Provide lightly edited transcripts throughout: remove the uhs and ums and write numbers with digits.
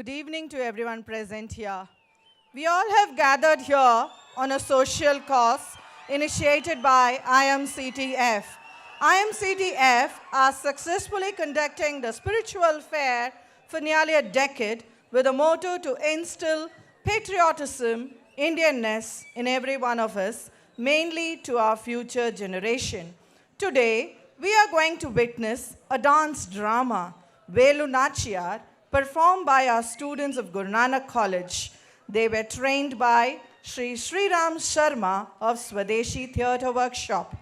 Good evening to everyone present here. We all have gathered here on a social cause initiated by IMCTF. IMCTF are successfully conducting the spiritual fair for nearly a decade with a motto to instill patriotism, Indianness in every one of us, mainly to our future generation. Today, we are going to witness a dance drama, Velu Nachiyar, performed by our students of Guru Nanak College. They were trained by Sri Ram Sharma of Swadeshi Theatre Workshop.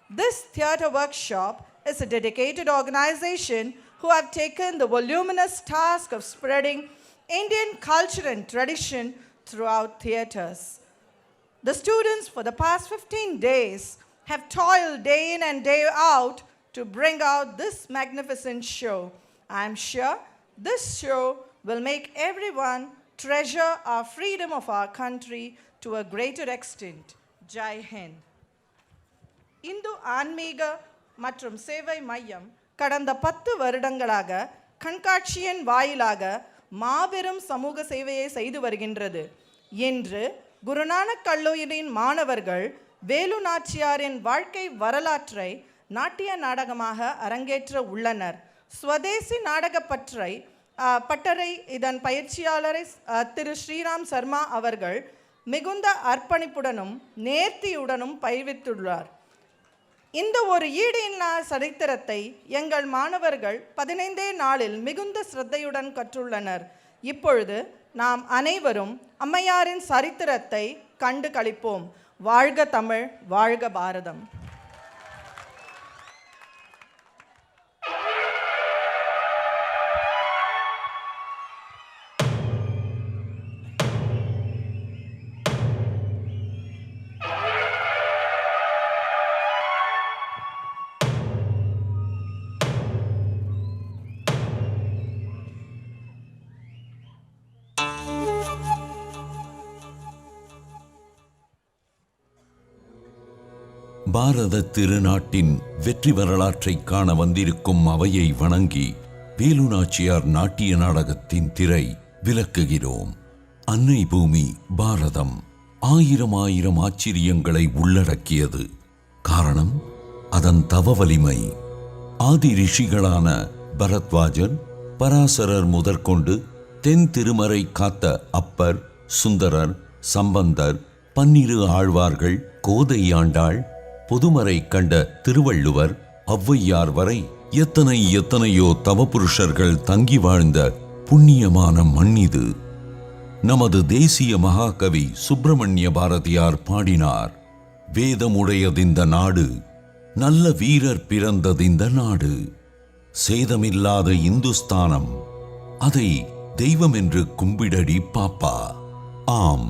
This theatre workshop is a dedicated organization who have taken the voluminous task of spreading Indian culture and tradition throughout theatres. The students for the past 15 days have toiled day in and day out to bring out this magnificent show. I am sure this show will make everyone treasure our freedom of our country to a greater extent. Jai Hind. Hindu ஆன்மீக மற்றும் சேவை மையம் கடந்த 10 வருடங்களாக கண்காட்சியின் வாயிலாக மாபெரும் சமூக சேவையை செய்து வருகின்றது. இன்று குருநானக் கல்லூரியின் மாணவர்கள் வேலு நாச்சியாரின் வாழ்க்கை வரலாற்றை நாட்டிய நாடகமாக அரங்கேற்ற உள்ளனர். ஸ்வதேசி நாடக பட்டறை இதன் பயிற்சியாளரை திரு ஸ்ரீராம் சர்மா அவர்கள் மிகுந்த அர்ப்பணிப்புடனும் நேர்த்தியுடனும் பயிர்வித்துள்ளார். இந்த ஒரு ஈடு இல்லா சரித்திரத்தை எங்கள் மாணவர்கள் 15 நாளில் மிகுந்த சிரத்தையுடன் கற்றுள்ளனர். இப்பொழுது நாம் அனைவரும் அம்மையாரின் சரித்திரத்தை கண்டு களிப்போம். வாழ்க தமிழ், வாழ்க பாரதம். பாரத திருநாட்டின் வெற்றி வரலாற்றை காண வந்திருக்கும் அவையை வணங்கி வேலு நாச்சியார் நாட்டிய நாடகத்தின் திரை விலக்குகிறோம். அன்னை பூமி பாரதம் ஆயிரம் ஆச்சரியங்களை உள்ளடக்கியது. காரணம் அதன் தவ வலிமை. ஆதி ரிஷிகளான பரத்வாஜர், பராசரர் முதற்கொண்டு தென் திருமறை காத்த அப்பர், சுந்தரர், சம்பந்தர், 12 ஆழ்வார்கள், கோதை ஆண்டாள், பொதுமறை கண்ட திருவள்ளுவர், ஔவையார் வரை எத்தனையோ தவபுருஷர்கள் தங்கி வாழ்ந்த புண்ணியமான மண்ணிது. நமது தேசிய மகாகவி சுப்பிரமணிய பாரதியார் பாடினார், வேதமுடையதிந்த நாடு, நல்ல வீரர் பிறந்ததிந்த நாடு, சேதமில்லாத இந்துஸ்தானம், அதை தெய்வம் என்று கும்பிடடி பாப்பா. ஆம்,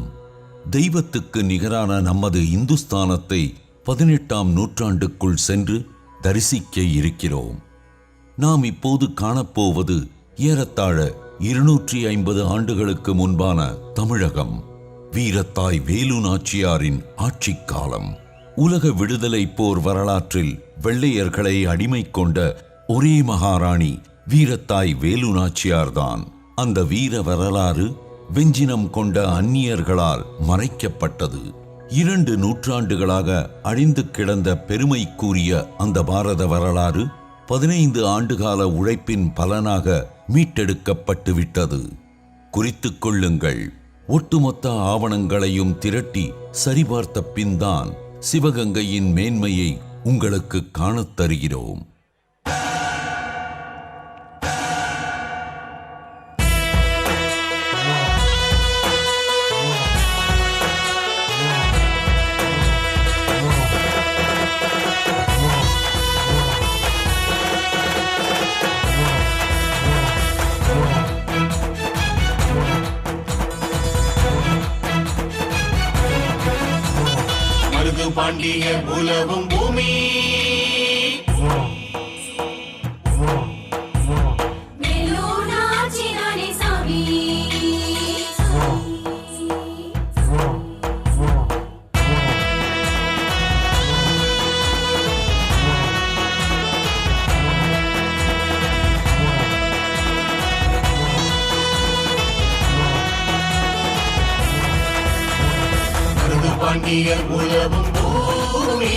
தெய்வத்துக்கு நிகரான நமது இந்துஸ்தானத்தை 18ஆம் நூற்றாண்டுக்குள் சென்று தரிசிக்க இருக்கிறோம். நாம் இப்போது காணப்போவது ஏறத்தாழ 250 ஆண்டுகளுக்கு முன்பான தமிழகம். வீரத்தாய் வேலு நாச்சியாரின் ஆட்சி காலம். உலக விடுதலை போர் வரலாற்றில் வெள்ளையர்களை அடிமை கொண்ட ஒரே மகாராணி வீரத்தாய் வேலு நாச்சியார்தான். அந்த வீர வரலாறு வெஞ்சினம் கொண்ட அந்நியர்களால் மறைக்கப்பட்டது. 2 நூற்றாண்டுகளாக அழிந்து கிடந்த பெருமை கூறிய அந்த பாரத வரலாறு 15 ஆண்டுகால உழைப்பின் பலனாக மீட்டெடுக்கப்பட்டு விட்டது. குறித்துக் கொள்ளுங்கள், ஒட்டுமொத்த ஆவணங்களையும் திரட்டி சரிபார்த்த பின்தான் சிவகங்கையின் மேன்மையை உங்களுக்கு காணத் தருகிறோம். பாண்டிய உலவும் பூமி பாண்டியர் உலவும் பூமி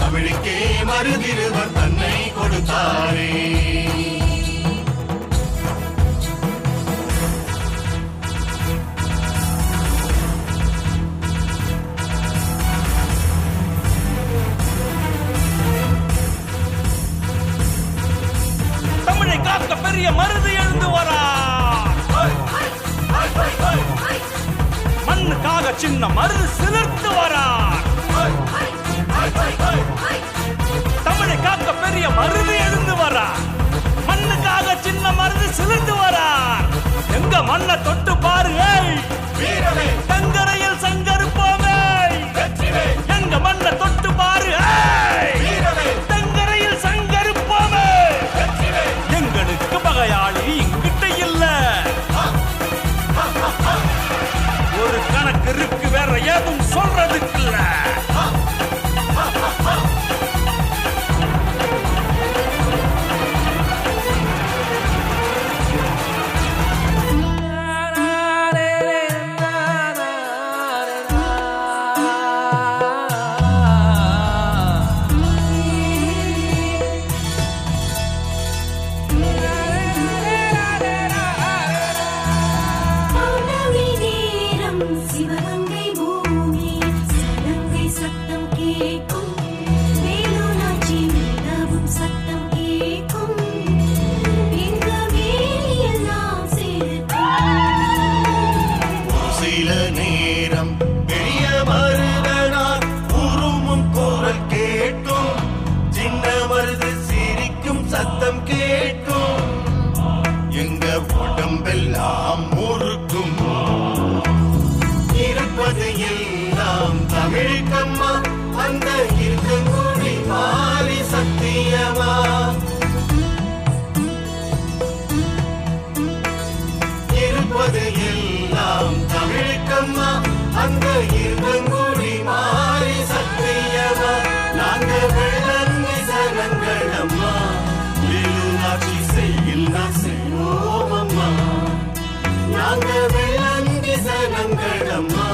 தமிழுக்கே மருதிருவர் தன்னை கொடுத்தாரே. தமிழை காக்க பெரிய மருது எழுந்து வரா, மண்ணுக்காக சின்ன மருது சிலிர்த்து வரா. தமிழை காக்க பெரிய மருது எழுந்து வரா, மண்ணுக்காக சின்ன மருது சிலிர்த்து வரா. எங்க மண்ணை தொட்டு பாருங்க, தங்கரையில் சங்கருப்போமே. எங்க மண்ணை தொட்டு பாரு, தங்கரையில் சங்கருப்போமே. எங்களுக்கு பகையாளி இங்கிட்ட இல்ல, ஒரு கணக்கு இருக்கு, வேற ஏதும் சொல்றதுக்கு இல்ல. சிவகங்கை பூமி சலங்கை சத்தம் கேட்கும், வேலுநாச்சி மிகவும் சத்தம் கேட்கும். எங்க வேலியெல்லாம் சில நேரம் பெரிய மருதனார் உருமும் குரல் கேட்கும், சின்ன மருது சிரிக்கும் சத்தம் கேட்கும். எங்க உடம்பெல்லாம் முறுக்கும், இருப்பது எல்லாம் தமிழுக்கம்மா, அந்த இருக்கங்குடி மாறி சத்தியமா. இருப்பது எல்லாம் தமிழுக்கம்மா, அந்த இருக்கங்குடி மாறி சத்தியமா. நாங்க வெள்ளந்தி சனங்களம்மா, வேலுநாச்சி செய்யில் நான் செய்வோமம்மா. நாங்க வெள்ளந்தி சனங்களம்மா,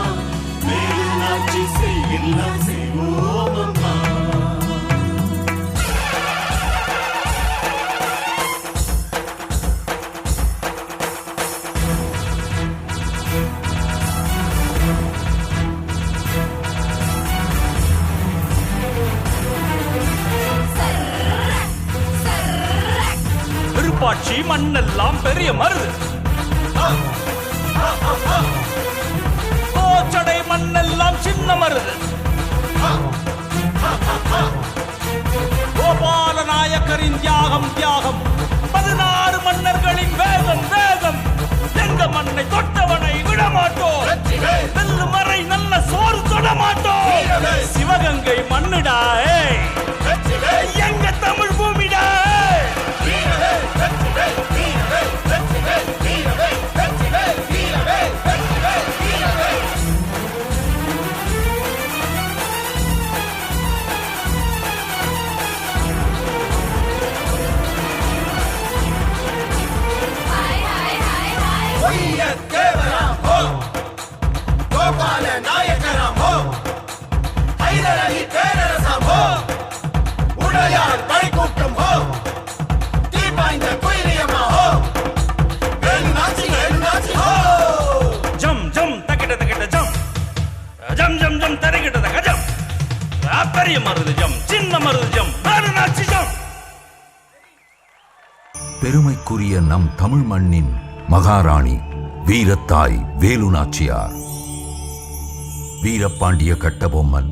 வேலுநாச்சி செய்யில் நான் செய்வோமம்மா. விருப்பாட்சி மண்ணெல்லாம் பெரிய மருது, கோச்சடை மண்ணெல்லாம் சின்ன மருது. கோபால நாயக்கரின் தியாகம் தியாகம், 16 மன்னர்களின் வேகம் வேகம். எங்க மண்ணை தொட்டவனை விடமாட்டோம், நெல்லு மறை நல்ல சோறு தொட மாட்டோம். சிவகங்கை மண்ணுடா, எங்க தமிழ் பூமிடா. கோபால நாயக்கராம் ஹோ, ஹைதர் அலி பேரரசாம் ஹோ, உடையார் படைக்கூட்டம் ஹோ, தீபாய்ந்த குயிலியம்மா ஹோ, வேலுநாச்சி வேலுநாச்சி ஹோ. ஜம் ஜம் தக்கிட்ட தக்கிட்ட ஜம், ஜம் ஜம் ஜம் தரிக்கிட்ட தக்க ஜம். பெரிய மருது ஜம், சின்ன மருது ஜம், வேலுநாச்சி ஜம். பெருமைக்குரிய நம் தமிழ் மண்ணின் மகாராணி வீரத்தாய் வேலுநாச்சியார், வீரபாண்டிய கட்டபொம்மன்,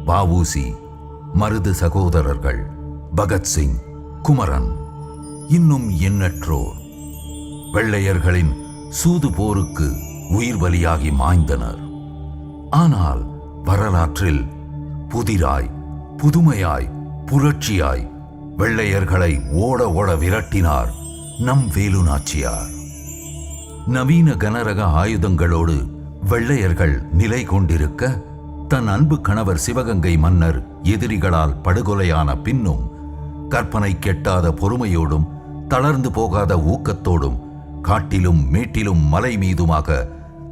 வ.உ.சி., மருது சகோதரர்கள், பகத்சிங், குமரன், இன்னும் எண்ணற்றோர் வெள்ளையர்களின் சூது போருக்கு உயிர் பலியாகி மாய்ந்தனர். ஆனால் வரலாற்றில் புதிராய், புதுமையாய், புரட்சியாய் வெள்ளையர்களை ஓட ஓட விரட்டினார் நம் வேலுநாச்சியார். நவீன கனரக ஆயுதங்களோடு வெள்ளையர்கள் நிலை கொண்டிருக்க, தன் அன்பு கணவர் சிவகங்கை மன்னர் எதிரிகளால் படுகொலையான பின்னும் கற்பனை கெட்டாத பொறுமையோடும் தளர்ந்து போகாத ஊக்கத்தோடும் காட்டிலும் மேட்டிலும் மலை மீதுமாக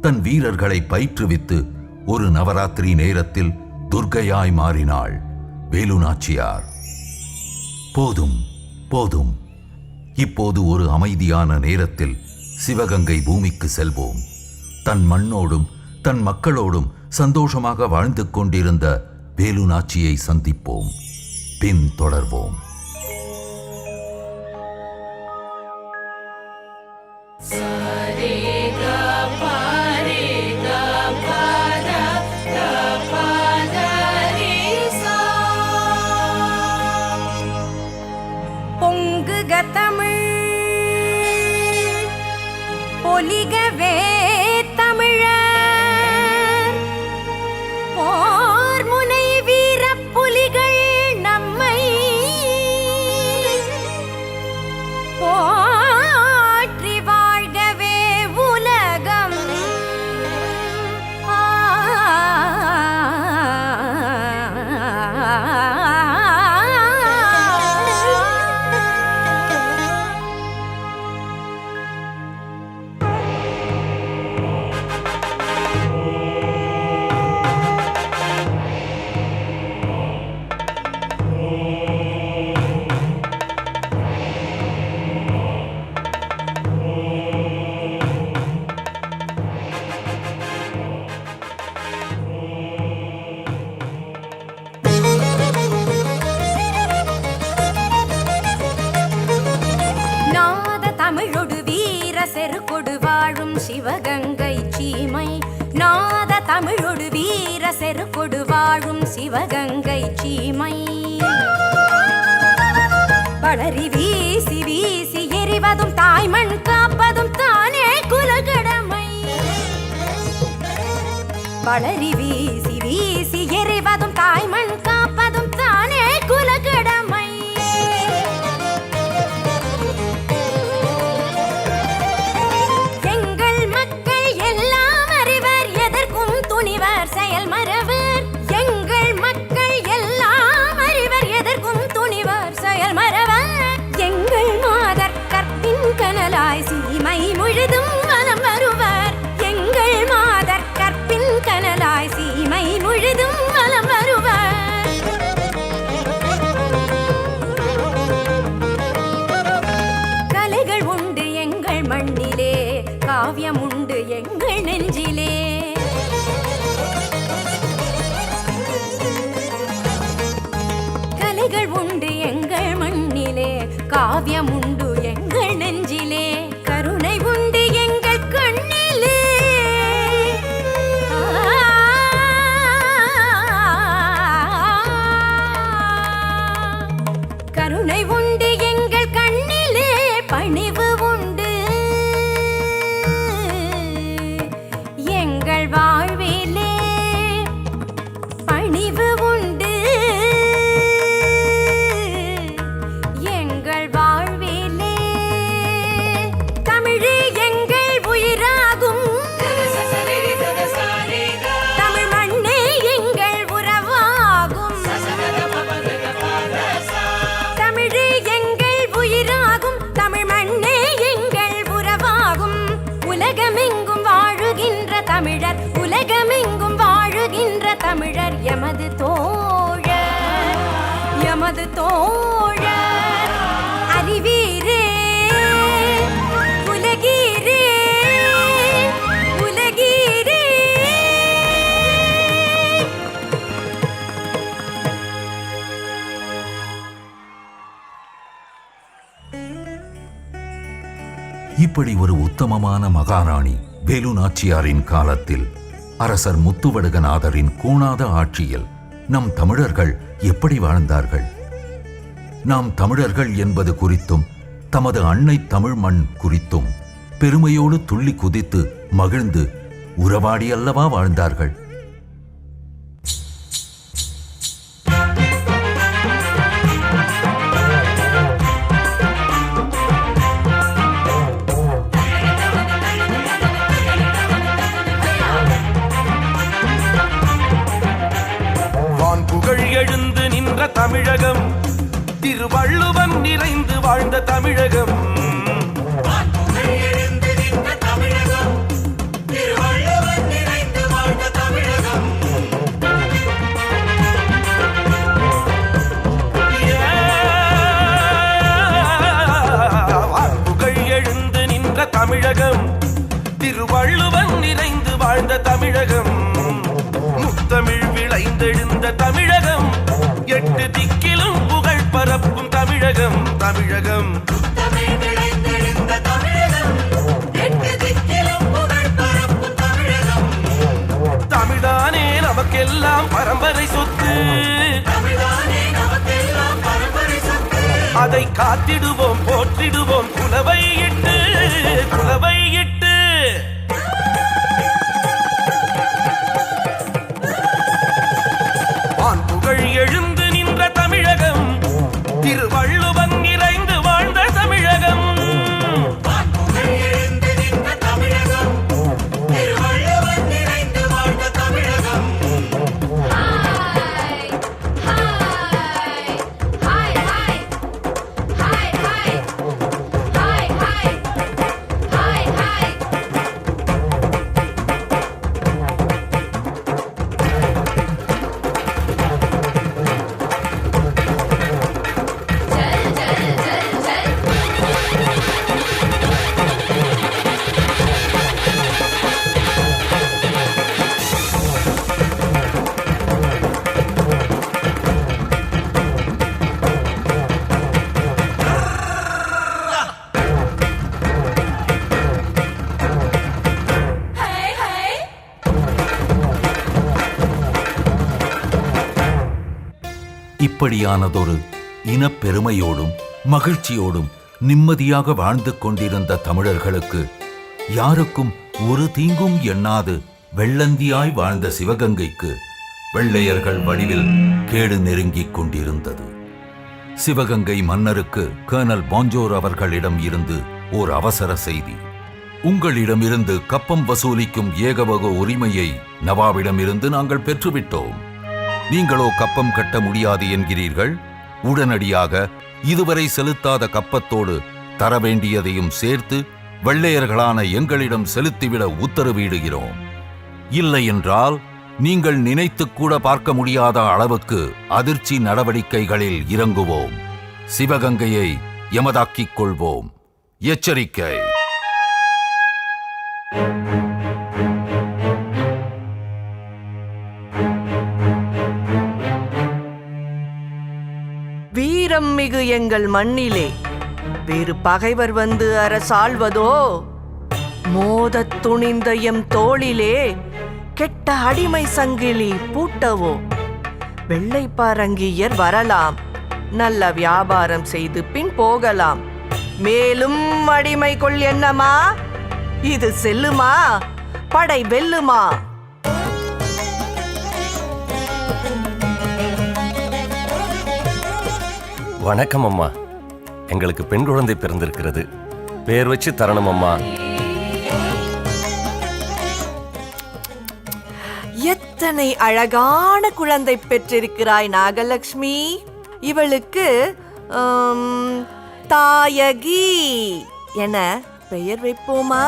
தன் வீரர்களை பயிற்றுவித்து ஒரு நவராத்திரி நேரத்தில் துர்க்கையாய் மாறினாள் வேலு நாச்சியார். போதும் போதும், இப்போது ஒரு அமைதியான நேரத்தில் சிவகங்கை பூமிக்கு செல்வோம். தன் மண்ணோடும் தன் மக்களோடும் சந்தோஷமாக வாழ்ந்து கொண்டிருந்த வேலு நாச்சியை சந்திப்போம். பின் தொடர்வோம். பொங்குக தமிழ் பொலிகவே தமிழர் போர் முனை வீர புலிகள் நம்மை போற்றி வாழ்கவே உலகம். தமிழொடு வீர செருக்கொடு வாழும் சிவகங்கை சீமை. நாத தமிழொடு வீர செருக்கொடு வாழும் சிவகங்கை சீமை. வளரி வீசி வீசி எறிவதும் தாய்மண் காப்பதும் தானே குலக்கடமை. வளரி வீசி வீசி எறிவதும் தாய்மண் காப்பதும் தானே குலக்கடமை. செயல் மறவர் எங்கள் மக்கள் எல்லாம் அறிவர். எதற்கும் துணிவர் செயல் மறவர் எங்கள் மாதர் கற்பின் கனலாய் சீமை முழுதும் வலம் வருவர். எங்கள் மாதர் கற்பின் கனலாய் சீமை முழுதும் வலம் வருவர். கலைகள் உண்டு எங்கள் மண்ணிலே, காவியம் உண்டு எங்கள் நெஞ்சிலே. உண்டு எங்கள் மண்ணிலே, காவியம் உண்டு எங்கள் நெஞ்சிலே. கருணை உண்டு எங்கள் கண்ணிலே, கருணை உண்டு எங்கள் கண்ணிலே. பணிவு உண்டு எங்கள் வாழ்விலே, பணிவு உண்டு வாழ்விலே. தமிழே எங்கள் உயிராகும், தமிழ் மண்ணே எங்கள் உறவாகும். தமிழே எங்கள் உயிராகும், தமிழ் மண்ணே எங்கள் உறவாகும். உலகமெங்கும் வாழுகின்ற தமிழர், உலகமெங்கும் வாழுகின்ற தமிழர் எமது தோழர், எமது தோழர். அறிவீரே உலகீரே உலகீரே. இப்படி ஒரு உத்தமமான மகாராணி வேலு நாச்சியாரின் காலத்தில் அரசர் முத்துவடுகநாதரின் கூணாத ஆட்சியில் நம் தமிழர்கள் எப்படி வாழ்ந்தார்கள்? நாம் தமிழர்கள் என்பது குறித்தும் தமது அன்னை தமிழ் மண் குறித்தும் பெருமையோடு துள்ளி குதித்து மகிழ்ந்து உறவாடி அல்லவா வாழ்ந்தார்கள். வான்புகழ் எழுந்து நின்ற தமிழகம் திருவள்ளுவன் நிறைந்து வாழ்ந்த தமிழகம். எழுந்து நின்ற தமிழகம், திருவள்ளுவன் நிறைந்து வாழ்ந்த தமிழகம். வான்புகழ் எழுந்து நின்ற தமிழகம், திருவள்ளுவன் நிறைந்து வாழ்ந்த தமிழகம். முத்தமிழ் விளைந்தெழுந்த தமிழகம், 8 திக்கிலும் புகழ் பரப்பும் தமிழகம். தமிழகம் தமிழ் விளைந்தெழுந்த தமிழகம், 8 திக்கிலும் புகழ் பரப்பும் தமிழகம். தமிழ்தானே நமக்கெல்லாம் பரம்பரை சொத்து, தமிழ்தானே நமக்கெல்லாம் பரம்பரை சொத்து. அதை காத்திடுவோம் போற்றிடுவோம் குலவை இட்டு, குலவை இட்டு. வான்புகழ் எழுந்து நின்ற தமிழகம், திருவள்ளுவன் நிறைந்து வாழ்ந்த தமிழகம். எழுந்து நின்ற தமிழகம், திருவள்ளுவன் நிறைந்து வாழ்ந்த தமிழகம். இப்படியானதொரு இனப்பெருமையோடும் மகிழ்ச்சியோடும் நிம்மதியாக வாழ்ந்து கொண்டிருந்த தமிழர்களுக்கு யாருக்கும் ஒரு தீங்கும் எண்ணாது வெள்ளந்தியாய் வாழ்ந்த சிவகங்கைக்கு வெள்ளையர்கள் வடிவில் கேடு நெருங்கிக் கொண்டிருந்தது. சிவகங்கை மன்னருக்கு கர்னல் பாஞ்சோர் அவர்களிடம் இருந்து ஓர் அவசர செய்தி. உங்களிடமிருந்து கப்பம் வசூலிக்கும் ஏகபோக உரிமையை நவாபிடமிருந்து நாங்கள் பெற்றுவிட்டோம். நீங்களோ கப்பம் கட்ட முடியாது என்கிறீர்கள். உடனடியாக இதுவரை செலுத்தாத கப்பத்தோடு தர வேண்டியதையும் சேர்த்து வெள்ளையர்களான எங்களிடம் செலுத்திவிட உத்தரவிடுகிறோம். இல்லையென்றால் நீங்கள் நினைத்துக்கூட பார்க்க முடியாத அளவுக்கு அதிர்ச்சி நடவடிக்கைகளில் இறங்குவோம். சிவகங்கையை எமதாக்கிக் கொள்வோம். எச்சரிக்கை. வீரம் மிகு எங்கள் மண்ணிலே வேறு பகைவர் வந்து அரசாள்வதோ, மோதத் துணிந்த எம் தோளிலே கெட்ட அடிமை சங்கிலி பூட்டவோ. வெள்ளைப்பாரங்கியர் வரலாம், நல்ல வியாபாரம் செய்து பின் போகலாம். மேலும் அடிமை கொள் என்னமா? இது செல்லுமா? படை வெல்லுமா? வணக்கம் அம்மா. எங்களுக்கு பெண் குழந்தை பிறந்திருக்கிறது. பேர் வச்சு தரணும் அம்மா. எத்தனை அழகான குழந்தை பெற்றிருக்கிறாய் நாகலட்சுமி. இவளுக்கு தாயகி என பெயர் வைப்போமா?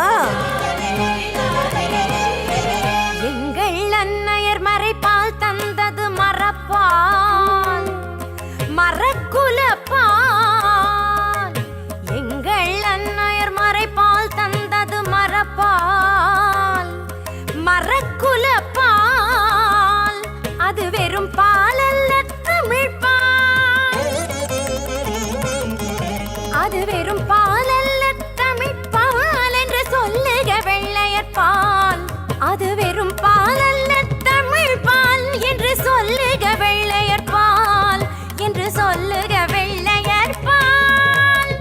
எங்கள் அன்னையர் மறைப்பால் தந்தது மரப்பால், மரக்குலப்பால். எங்கள் அன்னையர் மறைப்பால் தந்தது மரப்பால், மரக்குலப்பால். அது வெறும் பால் அல்ல தமிழ்பால், அது வெறும் பால் அல்ல தமிழ்பால் என்று சொல்லுக வெள்ளையர் பால். அது வெறும் பால் அல்ல தமிழ்பால் என்று சொல்லுக வெள்ளையர் பால், என்று சொல்லுக வெள்ளையர் பால்.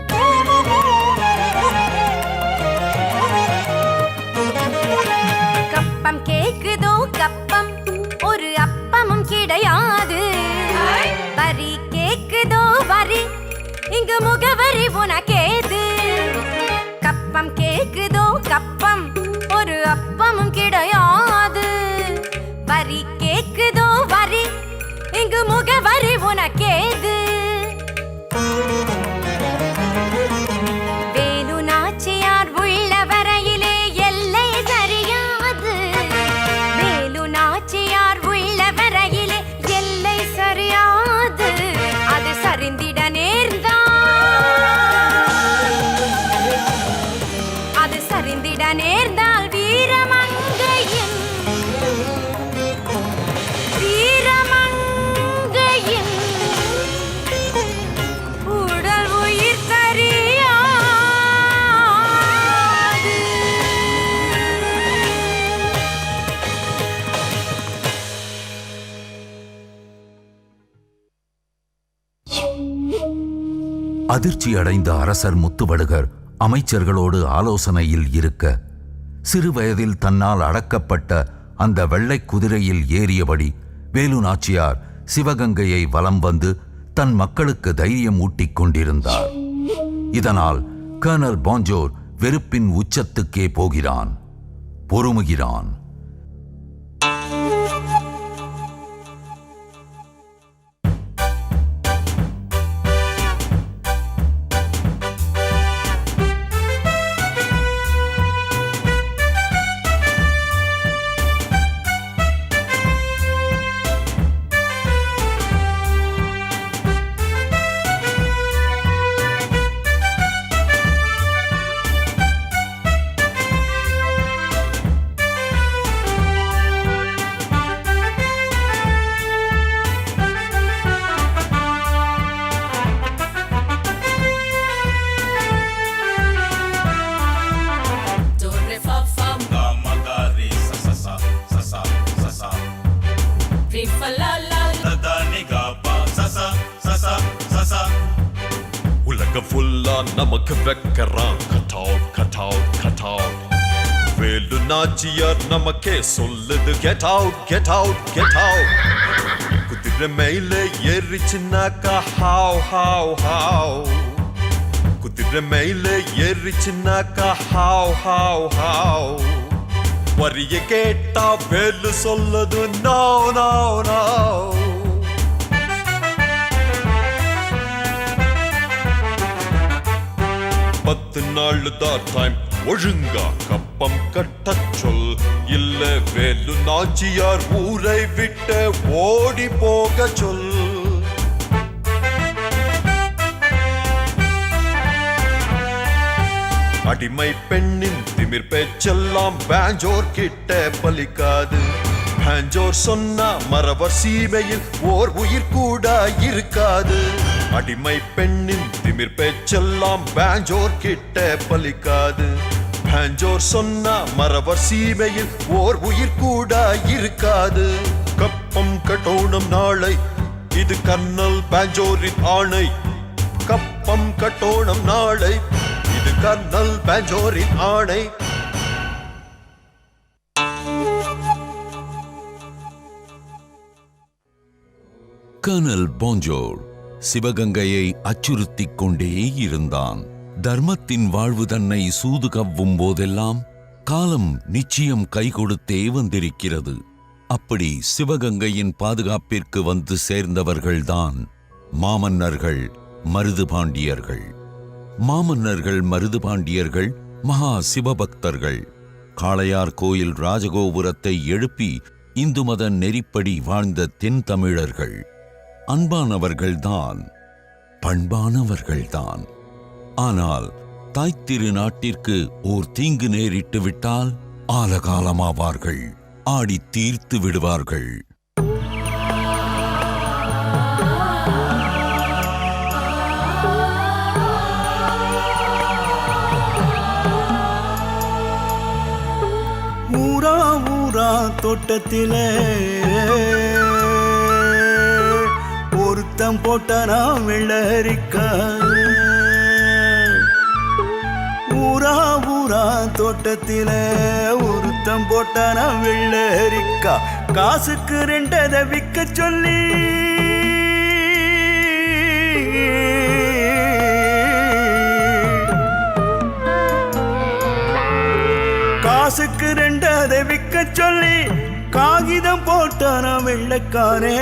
கப்பம் கேக்குதோ கப்பம், ஒரு அப்பமும் கிடையாது. வரி கேக்குதோ வரி, இங்கு முகவரி உனக்கேது. கப்பம் கேக்குதோ கப்பம், ஒரு அப்பமும் கிடையாது. வரி கேக்குதோ வரி, இங்கு முகவரி உனக்கேது. அதிர்ச்சி அடைந்த அரசர் முத்துவடுகர் அமைச்சர்களோடு ஆலோசனையில் இருக்க, சிறு வயதில் தன்னால் அடக்கப்பட்ட அந்த வெள்ளை குதிரையில் ஏறியபடி வேலு நாச்சியார் சிவகங்கையை வலம் வந்து தன் மக்களுக்கு தைரியம் ஊட்டிக் கொண்டிருந்தார். இதனால் கர்னல் பாஞ்சோர் வெறுப்பின் உச்சத்துக்கே போகிறான், பொறுமுகிறான். ஃபுல்லா நமக்கு வெக்கறான். Cut out cut out cut out. Velu Nachiyar நமக்கே சொல்லுது get out get out get out. குதிரை மேல ஏறிச்சுனாக்கா ஹாவ் ஹாவ் ஹாவ். குதிரை மேல ஏறிச்சுனாக்கா ஹாவ் ஹாவ் ஹாவ். வரிய கேட்டா வேலு சொல்லுது நோ நோ நோ. 10 நாள் தான் டைம், ஒழுங்கா கப்பம் கட்டச் சொல். இல்ல வேலு நாச்சியார் ஊரை விட்டு ஓடி போக சொல். அடிமை பெண்ணின் திமிர் பேச்செல்லாம் பாஞ்சோர் கிட்ட பலிக்காது. பாஞ்சோர் சொன்னா மறவர் சீமையில் ஓர் உயிர் கூட இருக்காது. அடிமை பெண்ணின் திமிர் பேச்செல்லாம் பாஞ்சோர் கிட்ட பலிக்காது. பாஞ்சோர் சொன்னா மறவர் சீமையில் ஓர் உயிர் கூட இருக்காது. கப்பம் கட்டோணம் நாளை, இது கர்னல் பாஞ்சோரின் ஆணை. கப்பம் கட்டோணம் நாளை, இது கர்னல் பாஞ்சோரின் ஆணை. கர்னல் பாஞ்சோர் சிவகங்கையை அச்சுறுத்திக் கொண்டே இருந்தான். தர்மத்தின் வாழ்வு தன்னை சூது கவ்வும் போதெல்லாம் காலம் நிச்சயம் கை கொடுத்தே வந்திருக்கிறது. அப்படி சிவகங்கையின் பாதுகாப்பிற்கு வந்து சேர்ந்தவர்கள்தான் மாமன்னர்கள் மருதுபாண்டியர்கள். மாமன்னர்கள் மருதுபாண்டியர்கள் மகா சிவபக்தர்கள். காளையார் கோயில் ராஜகோபுரத்தை எழுப்பி இந்து மத நெறிப்படி வாழ்ந்த தென் தமிழர்கள். அன்பானவர்கள்தான், பண்பானவர்கள்தான். ஆனால் தாய்த்திரு நாட்டிற்கு ஓர் தீங்கு நேரிட்டு விட்டால் ஆலகாலமாவார்கள், ஆடி தீர்த்து விடுவார்கள். ஊரா ஊரா தோட்டத்திலே ஒருத்தம் போட்டனா வெள்ளரிக்கா. ஊரா ஊரா தோட்டத்திலே ஒருத்தம் போட்டனா வெள்ளரிக்கா. காசுக்கு 2 விற்க சொல்லி காசுக்கு 2 விற்க சொல்லி காகிதம் போட்டான வெள்ளக்காரே.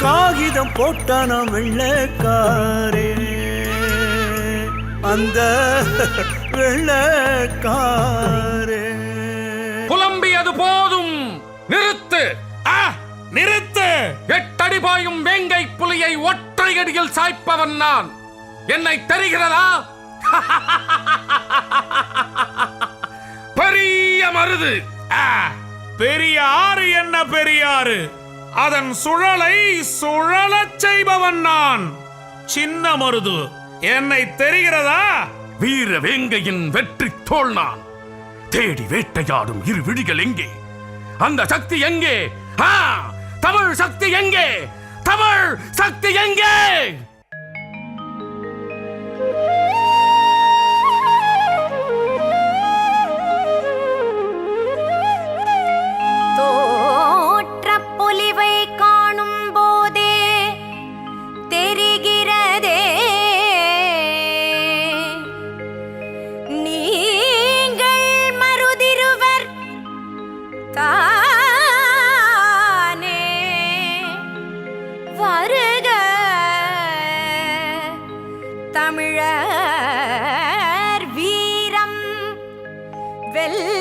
காகிதம் போட்டான வெள்ளக்காரே. அந்த வெள்ளக்காரே புலம்பியது போதும், நிறுத்து. நிறுத்து. 8 அடி பாயும் வேங்கை புலியை ஒற்றையடியில் சாய்ப்பவன் நான். என்னை தெரிகிறதா? பெரிய மருது. பெரிய ஆறு என்ன பெரியாறு? அதன் சுழலை சுழலச் செய்பவன் நான். சின்ன மருது, என்னை தெரிகிறதா? வீர வேங்கையின் வெற்றி தோள் நான். தேடி வேட்டையாடும் 2 விழிகள் எங்கே? அந்த சக்தி எங்கே? ஆ, தமிழ் சக்தி எங்கே? தமிழ் சக்தி எங்கே? தோற்றப் பொலிவை காணும் போதே தெரிகிறதே நீங்கள் மருதிருவர் தானே. வருக தமிழர் வீரம் வெல்க.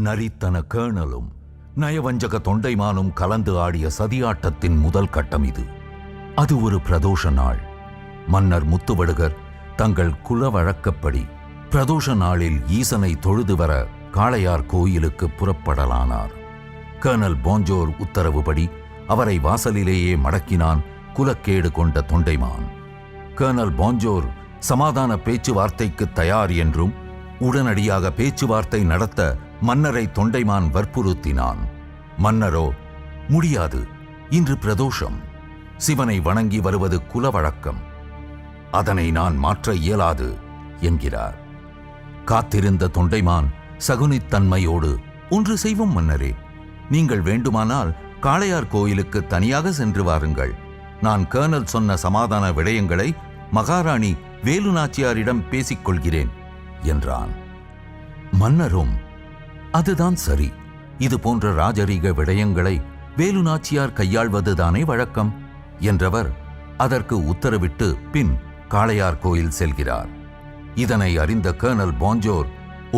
நரித்தன கேணலும் நயவஞ்சக தொண்டைமானும் கலந்து ஆடிய சதியாட்டத்தின் முதல் கட்டம் இது. அது ஒரு பிரதோஷ நாள். மன்னர் முத்துவடுகர் தங்கள் குல வழக்கப்படி பிரதோஷ நாளில் ஈசனை தொழுது வர காளையார் கோயிலுக்கு புறப்படலானார். கர்னல் போஞ்சோர் உத்தரவுபடி அவரை வாசலிலேயே மடக்கினான் குலக்கேடு கொண்ட தொண்டைமான். கர்னல் போஞ்சோர் சமாதான பேச்சுவார்த்தைக்கு தயார் என்றும் உடனடியாக பேச்சுவார்த்தை நடத்த மன்னரை தொண்டைமான் வற்புறுத்தினான். மன்னரோ, முடியாது, இன்று பிரதோஷம், சிவனை வணங்கி வருவது குல வழக்கம், அதனை நான் மாற்ற இயலாது என்கிறார். காத்திருந்த தொண்டைமான் சகுனித்தன்மையோடு, ஒன்று செய்வோம் மன்னரே, நீங்கள் வேண்டுமானால் காளையார் கோயிலுக்கு தனியாக சென்று வாருங்கள். நான் கர்னல் சொன்ன சமாதான விடயங்களை மகாராணி வேலு நாச்சியாரிடம் பேசிக்கொள்கிறேன் என்றான். மன்னரும், அதுதான் சரி, இது போன்ற ராஜரீக விடயங்களை வேலு நாச்சியார் கையாள்வதுதானே வழக்கம் என்றவர் அதற்கு உத்தரவிட்டு பின் காளையார் கோயில் செல்கிறார். இதனை அறிந்த கர்னல் போஞ்சோர்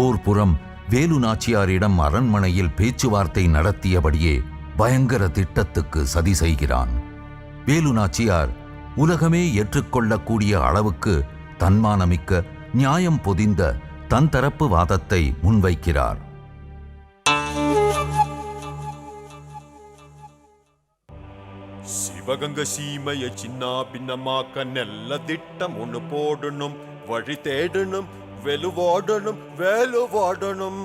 ஓர் புறம் வேலு நாச்சியாரிடம் அரண்மனையில் பேச்சுவார்த்தை நடத்தியபடியே பயங்கர திட்டத்துக்கு சதி செய்கிறான். வேலு நாச்சியார் உலகமே ஏற்றுக்கொள்ளக்கூடிய அளவுக்கு தன்மானமிக்க நியாயம் பொதிந்த தன் தரப்பு வாதத்தை முன்வைக்கிறார். சிவகங்க சீமைய சின்ன பின்னமாக்க நெல்ல திட்டம் ஒண்ணு போடணும், வழி தேடணும், வெலுவாடணும், வேலுவாடணும்.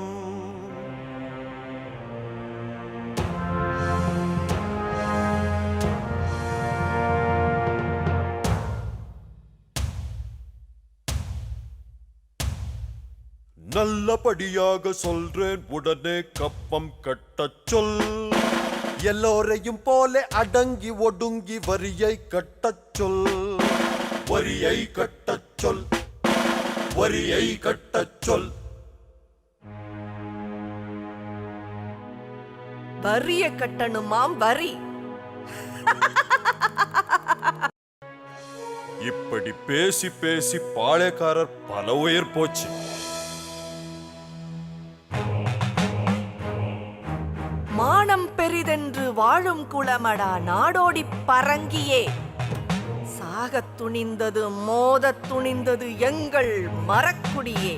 நல்லபடியாக சொல்றேன், உடனே கப்பம் கட்டச் சொல். எல்லோரையும் போல அடங்கி ஒடுங்கி வரியை கட்டச் சொல். வரியை கட்டச் சொல், வரியை கட்டச் சொல். வரிய கட்டணுமாம் வரி. இப்படி பேசி பேசி பாளையக்காரர் பல உயிர் போச்சு. மானம் பெரிதென்று வாழும் குளமடா நாடோடி பரங்கியே. சாகத் துணிந்தது மோதத் துணிந்தது எங்கள் மரக்குடியே.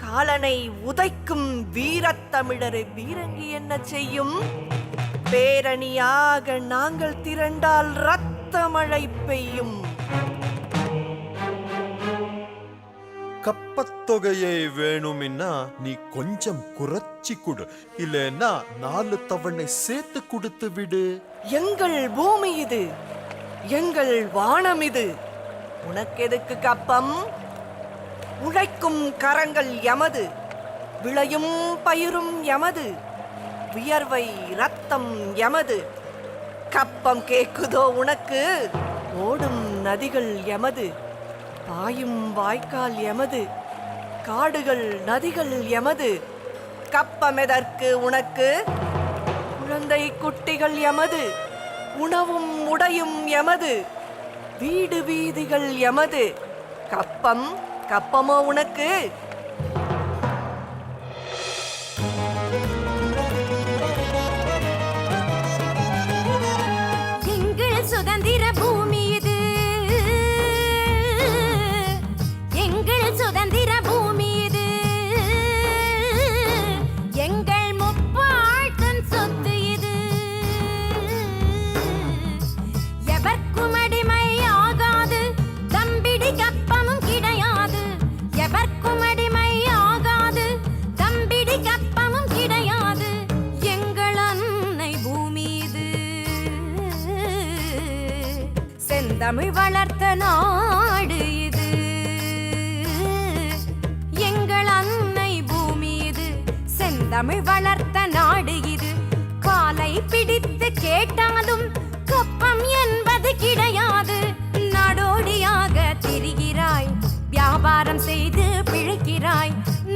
காலனை உதைக்கும் வீரத்தமிழரை பீரங்கி என்ன செய்யும்? பேரணியாக நாங்கள் திரண்டால் இரத்தமழை பெய்யும். கப்பத்தொகையை வேணுமின்னா நீ கொஞ்சம் குறைச்சி கொடு, இல்லைன்னா 4 தவணை சேர்த்து கொடுத்து விடு. எங்கள் பூமி இது, எங்கள் வானம் இது, உனக்கெதுக்கு கப்பம்? உழைக்கும் கரங்கள் எமது, விளையும் பயிரும் எமது, வியர்வை ரத்தம் எமது. கப்பம் கேக்குதோ உனக்கு? ஓடும் நதிகள் எமது, பாயும் வாய்க்கால் எமது, காடுகள் நதிகள் எமது. கப்பமெதற்கு உனக்கு? குழந்தை குட்டிகள் எமது, உணவும் உடையும் எமது, வீடு வீதிகள் எமது. கப்பம் கப்பமோ உனக்கு? எங்கள் செந்தமிழ் வளர்த்த நாடு இது. எங்கள் அன்னை பூமி இது, செந்தமிழ் வளர்த்த நாடு இது. காலை பிடித்து கேட்டாலும் கப்பம் என்பது கிடையாது. நாடோடியாக திரிகிறாய், வியாபாரம் செய்து பிழைக்கிறாய்.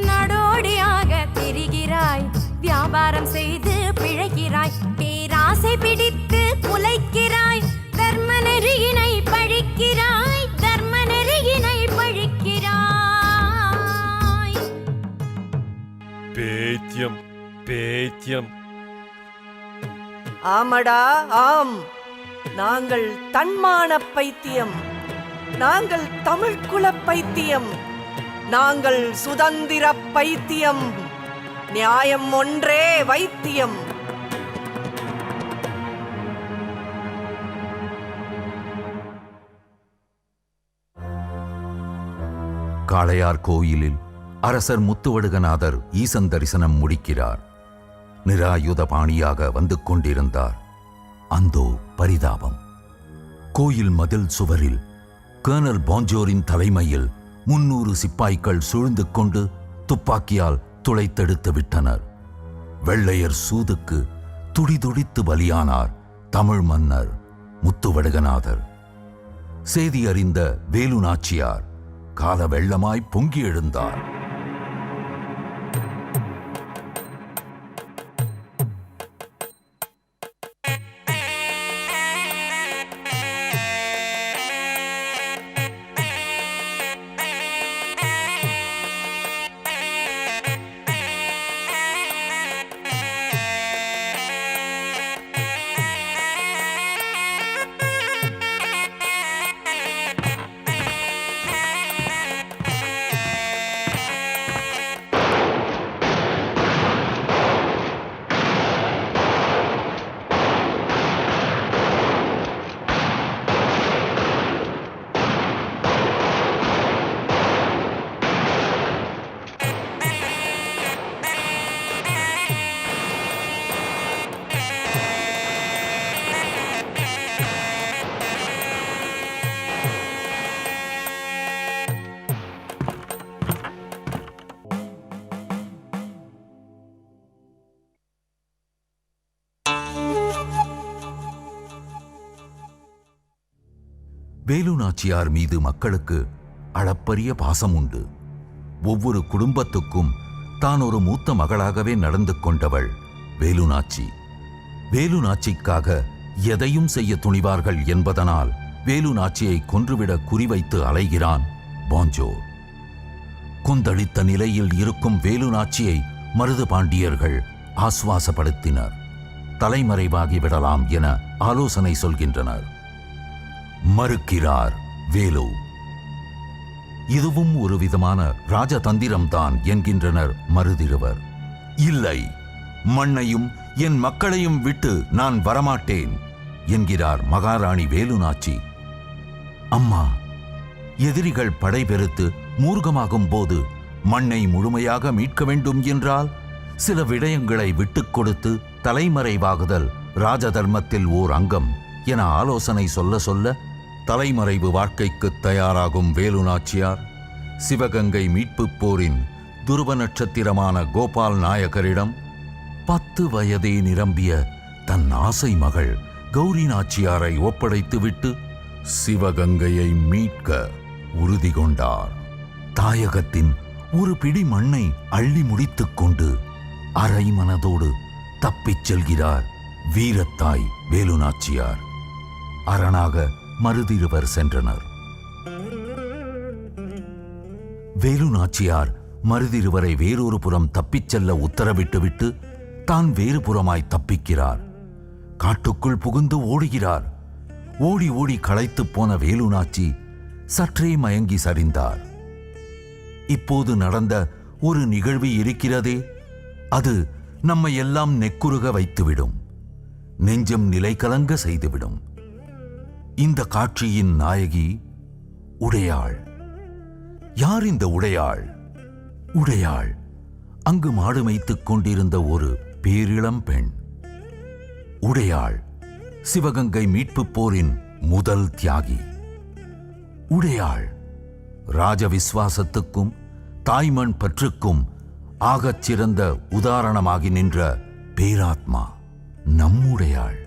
நாடோடியாக திரிகிறாய், வியாபாரம் செய்து பிழைக்கிறாய். பேராசை பிடித்து குலைக்கிறாய், தர்ம நெறியினை பழிக்கிறாய். தர்ம நெறியினை பழிக்கிறாய். பேத்தியம் பேத்தியம். ஆமடா ஆம், நாங்கள் தன்மான பைத்தியம். நாங்கள் தமிழ்குல பைத்தியம். நாங்கள் சுதந்திர பைத்தியம். நியாயம் ஒன்றே வைத்தியம். காளையார் கோயிலில் அரசர் முத்துவடுகநாதர் ஈசன் தரிசனம் முடிக்கிறார். நிராயுத பாணியாக வந்து கொண்டிருந்தார். அந்தோ பரிதாபம்! கோயில் மதில் சுவரில் கர்னல் பாஞ்சோரின் தலைமையில் 300 சிப்பாய்கள் சூழ்ந்து கொண்டு துப்பாக்கியால் துளைத்தெடுத்து விட்டனர். வெள்ளையர் சூதுக்கு துடிதுடித்து பலியானார் தமிழ் மன்னர் முத்துவடுகநாதர். செய்தி அறிந்த வேலு நாச்சியார் கால வெள்ளமாய் பொங்கி எழுந்தார். வேலு நாச்சியார் மீது மக்களுக்கு அளப்பரிய பாசம் உண்டு. ஒவ்வொரு குடும்பத்துக்கும் தான் ஒரு மூத்த மகளாகவே நடந்து கொண்டவள் வேலு நாச்சி. வேலு நாச்சிக்காக எதையும் செய்ய துணிவார்கள் என்பதனால் வேலு நாச்சியை கொன்றுவிட குறிவைத்து அலைகிறான் பாஞ்சோர். கொந்தளித்த நிலையில் இருக்கும் வேலு நாச்சியை மருது பாண்டியர்கள் ஆசுவாசப்படுத்தினர். தலைமறைவாகி விடலாம் என ஆலோசனை சொல்கின்றனர். மறுக்கிறார் வேலு. இதுவும் ஒரு விதமான ராஜதந்திரம்தான் என்கின்றனர் மருதிருவர். இல்லை, மண்ணையும் என் மக்களையும் விட்டு நான் வரமாட்டேன் என்கிறார் மகாராணி வேலு நாச்சி. அம்மா, எதிரிகள் படை பெருத்து மூர்க்கமாகும் போது மண்ணை முழுமையாக மீட்க வேண்டும் என்றால் சில விடயங்களை விட்டுக் கொடுத்து தலைமறைவாகுதல் ராஜதர்மத்தில் ஓர் அங்கம் என ஆலோசனை சொல்ல சொல்ல தலைமறைவு வாழ்க்கைக்கு தயாராகும் வேலு நாச்சியார் சிவகங்கை மீட்புப் போரின் துருவ நட்சத்திரமான கோபால் நாயகரிடம் 10 வயதே நிரம்பிய தன் ஆசை மகள் கௌரி நாச்சியாரை ஒப்படைத்துவிட்டு சிவகங்கையை மீட்க உறுதி கொண்டார். தாயகத்தின் ஒரு பிடி மண்ணை அள்ளி முடித்துக் கொண்டு அரை மனதோடு தப்பிச் செல்கிறார் வீரத்தாய் வேலு நாச்சியார். அரணாக மருதிருவர் சென்றனர். வேலு நாச்சியார் மருதிருவரை வேறொரு புறம் தப்பிச் செல்ல உத்தரவிட்டுவிட்டு தான் வேறு புறமாய் தப்பிக்கிறார். காட்டுக்குள் புகுந்து ஓடுகிறார். ஓடி ஓடி களைத்துப் போன வேலு நாச்சி சற்றே மயங்கி சரிந்தார். இப்போது நடந்த ஒரு நிகழ்வு இருக்கிறதே, அது நம்மை எல்லாம் நெக்குருக வைத்துவிடும், நெஞ்சம் நிலை கலங்க செய்துவிடும். இந்த காட்சியின் நாயகி உடையாள். யார் இந்த உடையாள்? உடையாள் அங்கு மாடு மேய்த்துக் கொண்டிருந்த ஒரு பேரிளம் பெண். உடையாள் சிவகங்கை மீட்புப் போரின் முதல் தியாகி. உடையாள் ராஜ விசுவாசத்துக்கும் தாய்மண் பற்றுக்கும் ஆகச் சிறந்த உதாரணமாகி நின்ற பேராத்மா நம்முடையாள்.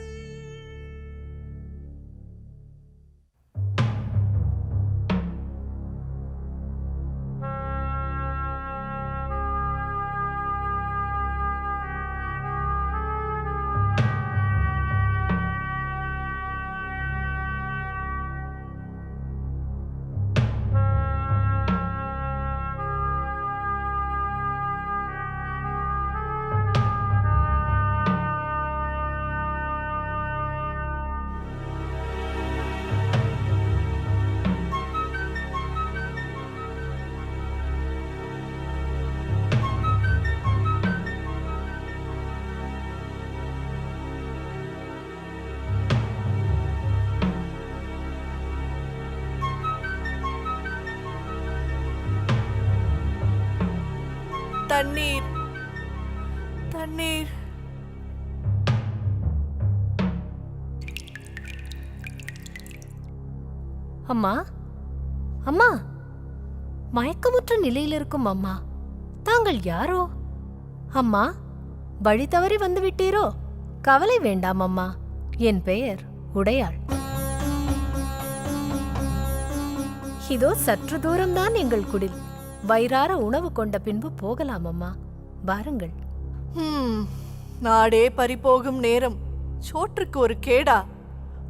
தண்ணீர் தண்ணீர். அம்மா அம்மா, மயக்கமுற்ற நிலையில் இருக்கும் அம்மா, தாங்கள் யாரோ? அம்மா, வழி தவறி வந்து விட்டீரோ? கவலை வேண்டாம் அம்மா, என் பெயர் உடையாள். இதோ சற்று தூரம்தான் எங்கள் குடில். வயிறார உணவு கொண்ட பின்பு போகலாம் அம்மா, வாருங்கள். நாடே பறிபோகும் நேரம், சோற்றுக்கு ஒரு கேடா?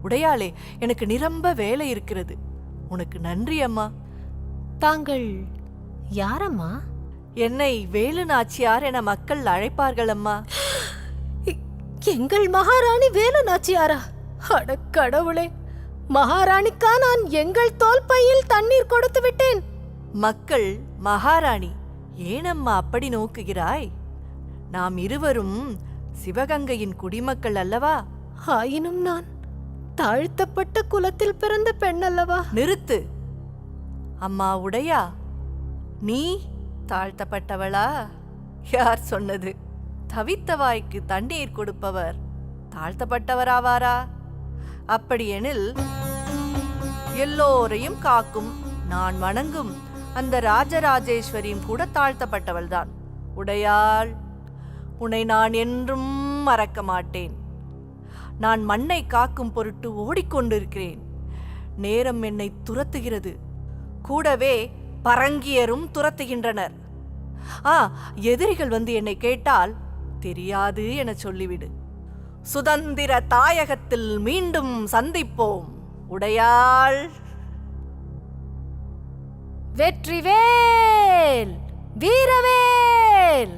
உடையாளே, எனக்கு நிரம்ப வேலை இருக்கிறது. உனக்கு நன்றி அம்மா. தாங்கள் யாரம்மா? என்னை வேலு நாச்சியார் என மக்கள் அழைப்பார்கள் அம்மா. எங்கள் மகாராணி வேலு நாச்சியாரா? அட கடவுளே, மகாராணிக்கா நான் எங்கள் தோல் பையில் தண்ணீர் கொடுத்து விட்டேன். மக்கள் மகாராணி ஏனம்மா அப்படி நோக்குகிறாய்? நாம் இருவரும் சிவகங்கையின் குடிமக்கள் அல்லவா? ஆயினும் நான் தாழ்த்தப்பட்ட குலத்தில் பிறந்த பெண் அல்லவா? நிறுத்து அம்மா உடையா, நீ தாழ்த்தப்பட்டவளா? யார் சொன்னது? தவித்த வாய்க்கு தண்ணீர் கொடுப்பவர் தாழ்த்தப்பட்டவராவாரா? அப்படியெனில் எல்லோரையும் காக்கும் நான் வணங்கும் அந்த ராஜராஜேஸ்வரியும் கூட தாழ்த்தப்பட்டவள்தான். உடையாள், உன்னை நான் என்றும் மறக்க மாட்டேன். நான் மண்ணை காக்கும் பொருட்டு ஓடிக்கொண்டிருக்கிறேன். நேரம் என்னை துரத்துகிறது. கூடவே பரங்கியரும் துரத்துகின்றனர். எதிரிகள் வந்து என்னை கேட்டால் தெரியாது என சொல்லிவிடு. சுதந்திர தாயகத்தில் மீண்டும் சந்திப்போம். உடையாள். வெற்றிவேல், வீரவேல்.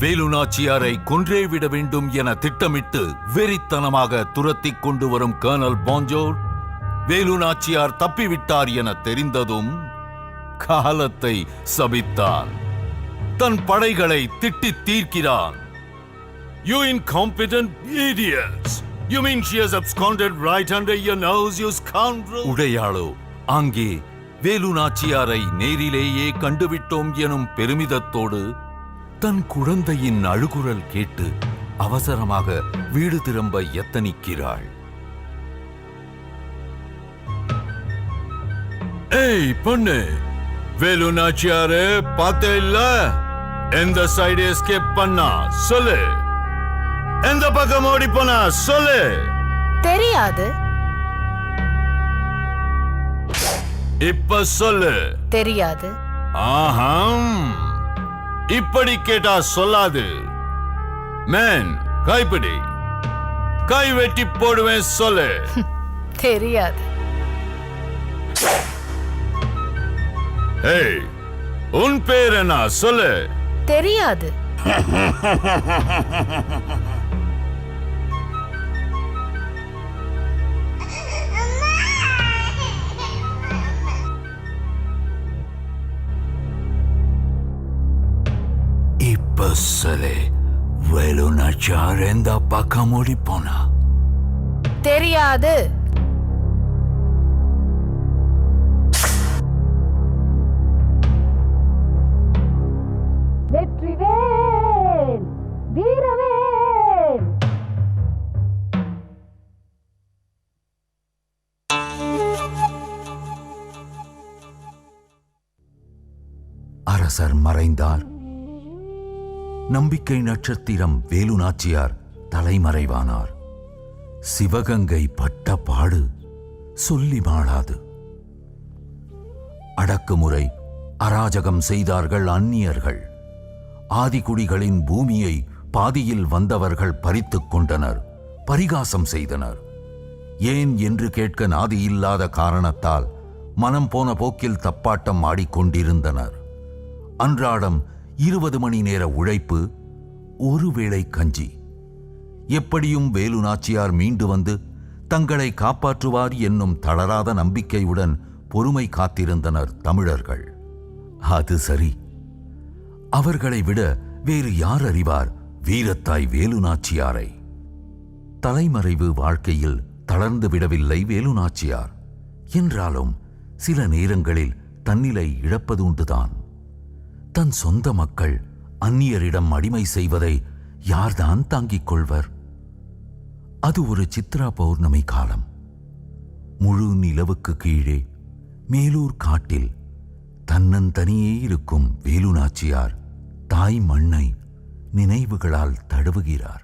வேலு நாச்சியாரை கொன்றே விட வேண்டும் என திட்டமிட்டு வெறித்தனமாக துரத்திக் கொண்டு வரும் கர்னல் பாஞ்சோர் வேலு நாச்சியார் தப்பிவிட்டார் என தெரிந்ததும் காலத்தை சபித்தான். தன் படைகளை திட்டி தீர்க்கிறான். You incompetent idiots! You mean she has absconded right under your nose, you scoundrel? உடையாளோ அங்கே வேலு நாச்சியாரை நேரிலேயே கண்டுவிட்டோம் எனும் பெருமிதத்தோடு தன் குழந்தையின் அழுகுரல் கேட்டு அவசரமாக வீடு திரும்ப எத்தனிக்கிறாள். ஏய் பொண்ணு, வேலு நாச்சியாரு பார்த்தே இல்ல? எந்த சைடு எஸ்கேப் பண்ணா சொல்லு. எந்த பக்கம் ஓடி போனா சொல்லு. தெரியாது. இப்ப சொல்லு. தெரியாது. ஆஹாம், இப்படி கேட்டா சொல்லாது. மேன், கைப்பிடி, கை வெட்டி போடுவேன் சொல்லு. தெரியாது. ஏய், உன் பேர் என்ன சொல்லு. தெரியாது. இப்ப சொல்லு, வேலு நாச்சியார் எந்த பக்கம் ஓடி போனா? தெரியாது. அரசர் மறைந்தார். நம்பிக்கை நட்சத்திரம் வேலு நாச்சியார் தலைமறைவானார். சிவகங்கை பட்ட பாடு சொல்லி மாளாது. அடக்குமுறை அராஜகம் செய்தார்கள் அந்நியர்கள். ஆதிகுடிகளின் பூமியை பாதியில் வந்தவர்கள் பறித்துக் கொண்டனர், பரிகாசம் செய்தனர். ஏன் என்று கேட்க நாதியில்லாத காரணத்தால் மனம் போன போக்கில் தப்பாட்டம் ஆடிக்கொண்டிருந்தனர். அன்றாடம் 20 மணி நேர உழைப்பு, ஒருவேளை கஞ்சி. எப்படியும் வேலு நாச்சியார் மீண்டு வந்து தங்களை காப்பாற்றுவார் என்னும் தளராத நம்பிக்கையுடன் பொறுமை காத்திருந்தனர் தமிழர்கள். அது சரி, அவர்களை விட வேறு யார் அறிவார் வீரத்தாய் வேலு நாச்சியாரை? தலைமறைவு வாழ்க்கையில் தளர்ந்து விடவில்லை வேலு நாச்சியார். என்றாலும் சில நேரங்களில் தன்னிலை இழப்பதுண்டுதான். தன் சொந்த மக்கள் அந்நியரிடம் அடிமை செய்வதை யார்தான் தாங்கிக் கொள்வர்? அது ஒரு சித்ரா பௌர்ணமி காலம். முழு நிலவுக்கு கீழே மேலூர் காட்டில் தன்னந்தனியே இருக்கும் வேலு நாச்சியார் தாய் மண்ணை நினைவுகளால் தழுவுகிறார்.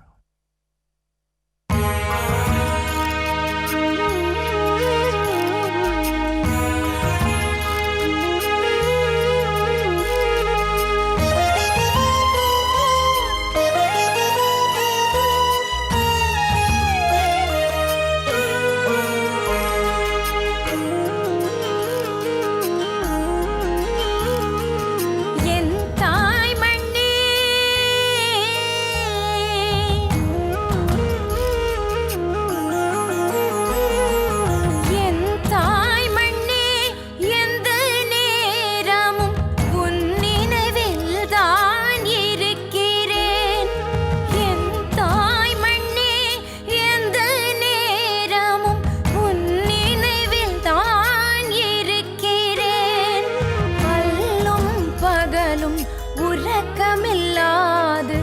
உறக்கமில்லாது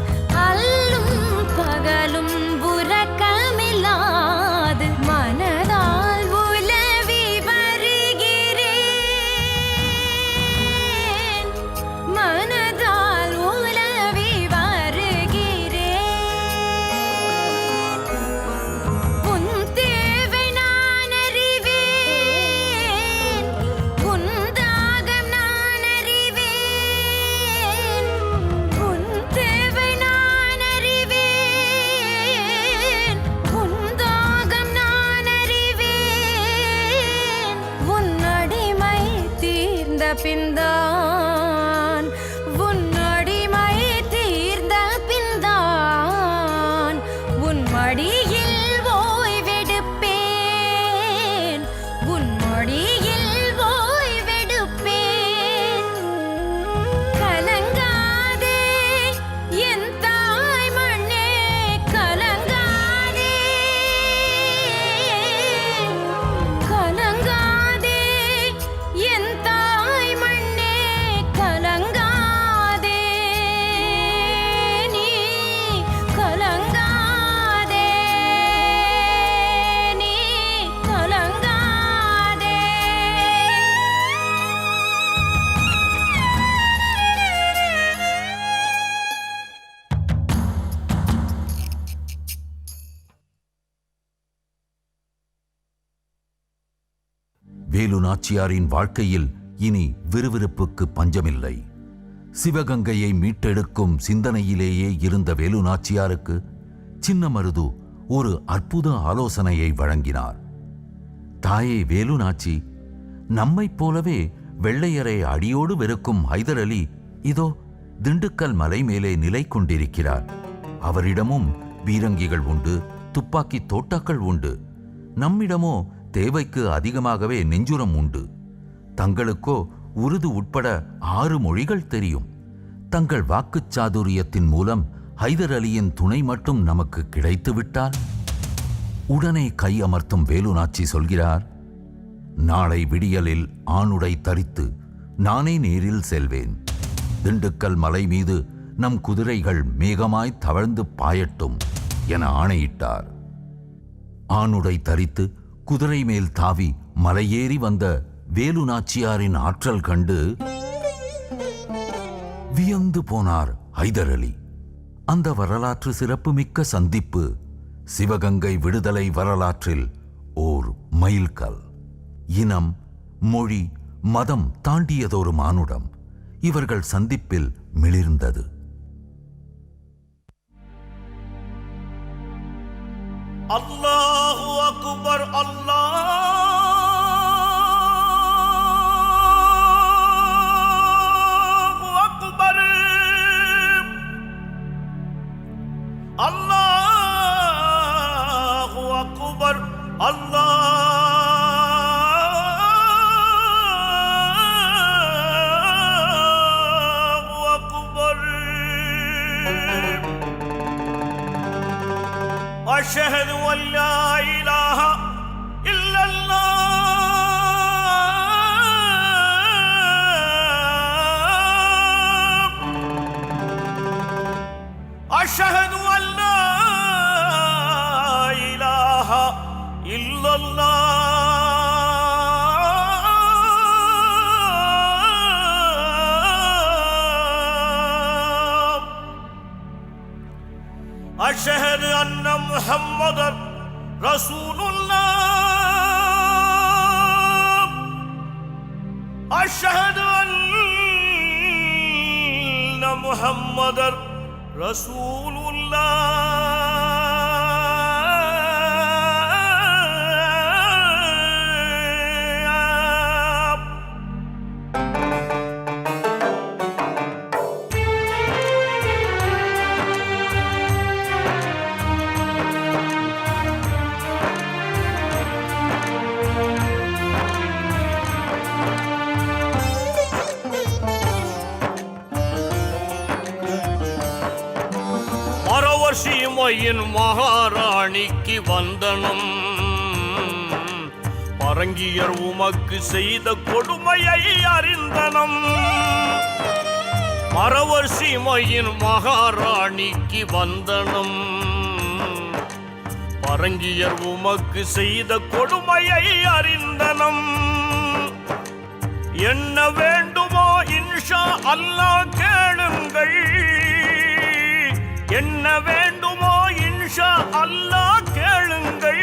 அல்லும் பகலும் உறக்கமில்லாது மனதால் உலவி வருகிறேன், மனதால் உலவி வருகிறேன். உன் தேவை நான் அறிவேன், உன் தாகம் நான் அறிவேன். உன் தேவை நான் அறிவேன், உன் தாகம் நான் அறிவேன். உன் அடிமை தீர்ந்த பின்தான், உன் அடிமை தீர்ந்த பின்தான் உன் மடியில் ஓய்வெடுப்பேன், உன் மடியில் ஓய்வெடுப்பேன். கலங்காதே என் தாய் மண்ணே, கலங்காதே, கலங்காதே என் தாய் மண்ணே, கலங்காதே நீ, கலங்காதே நீ, கலங்காதே. வேலு நாச்சியாரின் வாழ்க்கையில் இனி விறுவிறுப்புக்கு பஞ்சமில்லை. சிவகங்கையை மீட்டெடுக்கும் சிந்தனையிலேயே இருந்த வேலு நாச்சியாருக்கு சின்னமருது ஒரு அற்புத ஆலோசனையை வழங்கினார். தாயே வேலு நாச்சி, நம்மைப் போலவே வெள்ளையரை அடியோடு வெறுக்கும் ஹைதர் அலி இதோ திண்டுக்கல் மலை மேலே நிலை கொண்டிருக்கிறார். அவரிடமும் பீரங்கிகள் உண்டு, துப்பாக்கி தோட்டாக்கள் உண்டு. நம்மிடமோ தேவைக்கு அதிகமாகவே நெஞ்சுரம் உண்டு. தங்களுக்கோ உருது உட்பட 6 மொழிகள் தெரியும். தங்கள் வாக்குச் சாதுரியத்தின் மூலம் ஹைதர் அலியின் துணை மட்டும் நமக்கு கிடைத்துவிட்டால்? உடனே கை அமர்த்தும் வேலு நாச்சி சொல்கிறார், நாளை விடியலில் ஆணுடை தரித்து நானே நேரில் செல்வேன். திண்டுக்கல் மலை மீது நம் குதிரைகள் மேகமாய் தவழ்ந்து பாயட்டும் என ஆணையிட்டார். ஆணுடை தரித்து குதிரை மேல் தாவி மலையேறி வந்த வேலு நாச்சியாரின் ஆற்றல் கண்டு வியந்து போனார் ஹைதர் அலி. அந்த வரலாற்று சிறப்புமிக்க சந்திப்பு சிவகங்கை விடுதலை வரலாற்றில் ஓர் மைல்கல். இனம், மொழி, மதம் தாண்டியதொரு மானுடம் இவர்கள் சந்திப்பில் மிளிர்ந்தது. அல்லாஹு அக்பர், அல்லாஹு அக்பர், அல்லாஹு அக்பர், அல்லாஹு அக்பர். அஷ்ஹது அல்லா இலாஹா இல்லல்லாஹ், அஷ்ஹது அல்லா இலாஹா இல்லல்லாஹ், அஷ்ஹது அன்ன முஹம்மதர் ரசூலுல்லாஹ், அஷ்ஹது அன்ன முஹம்மதர் ரசூலுல்லாஹ். மரவர்ஷிமையின் மகாராணிக்கு வந்தனம். பரங்கியர் உமக்கு செய்த கொடுமையை அறிந்தனம். மரவர்ஷிமையின் மகாராணிக்கு வந்தனம். பரங்கியர் உமக்கு செய்த கொடுமையை அறிந்தனம். என்ன வேண்டுமோ இன்ஷா அல்லாஹ் கேளுங்கள். என்ன வேண்டுமோ இன்ஷா அல்லாஹ் கேளுங்கள்.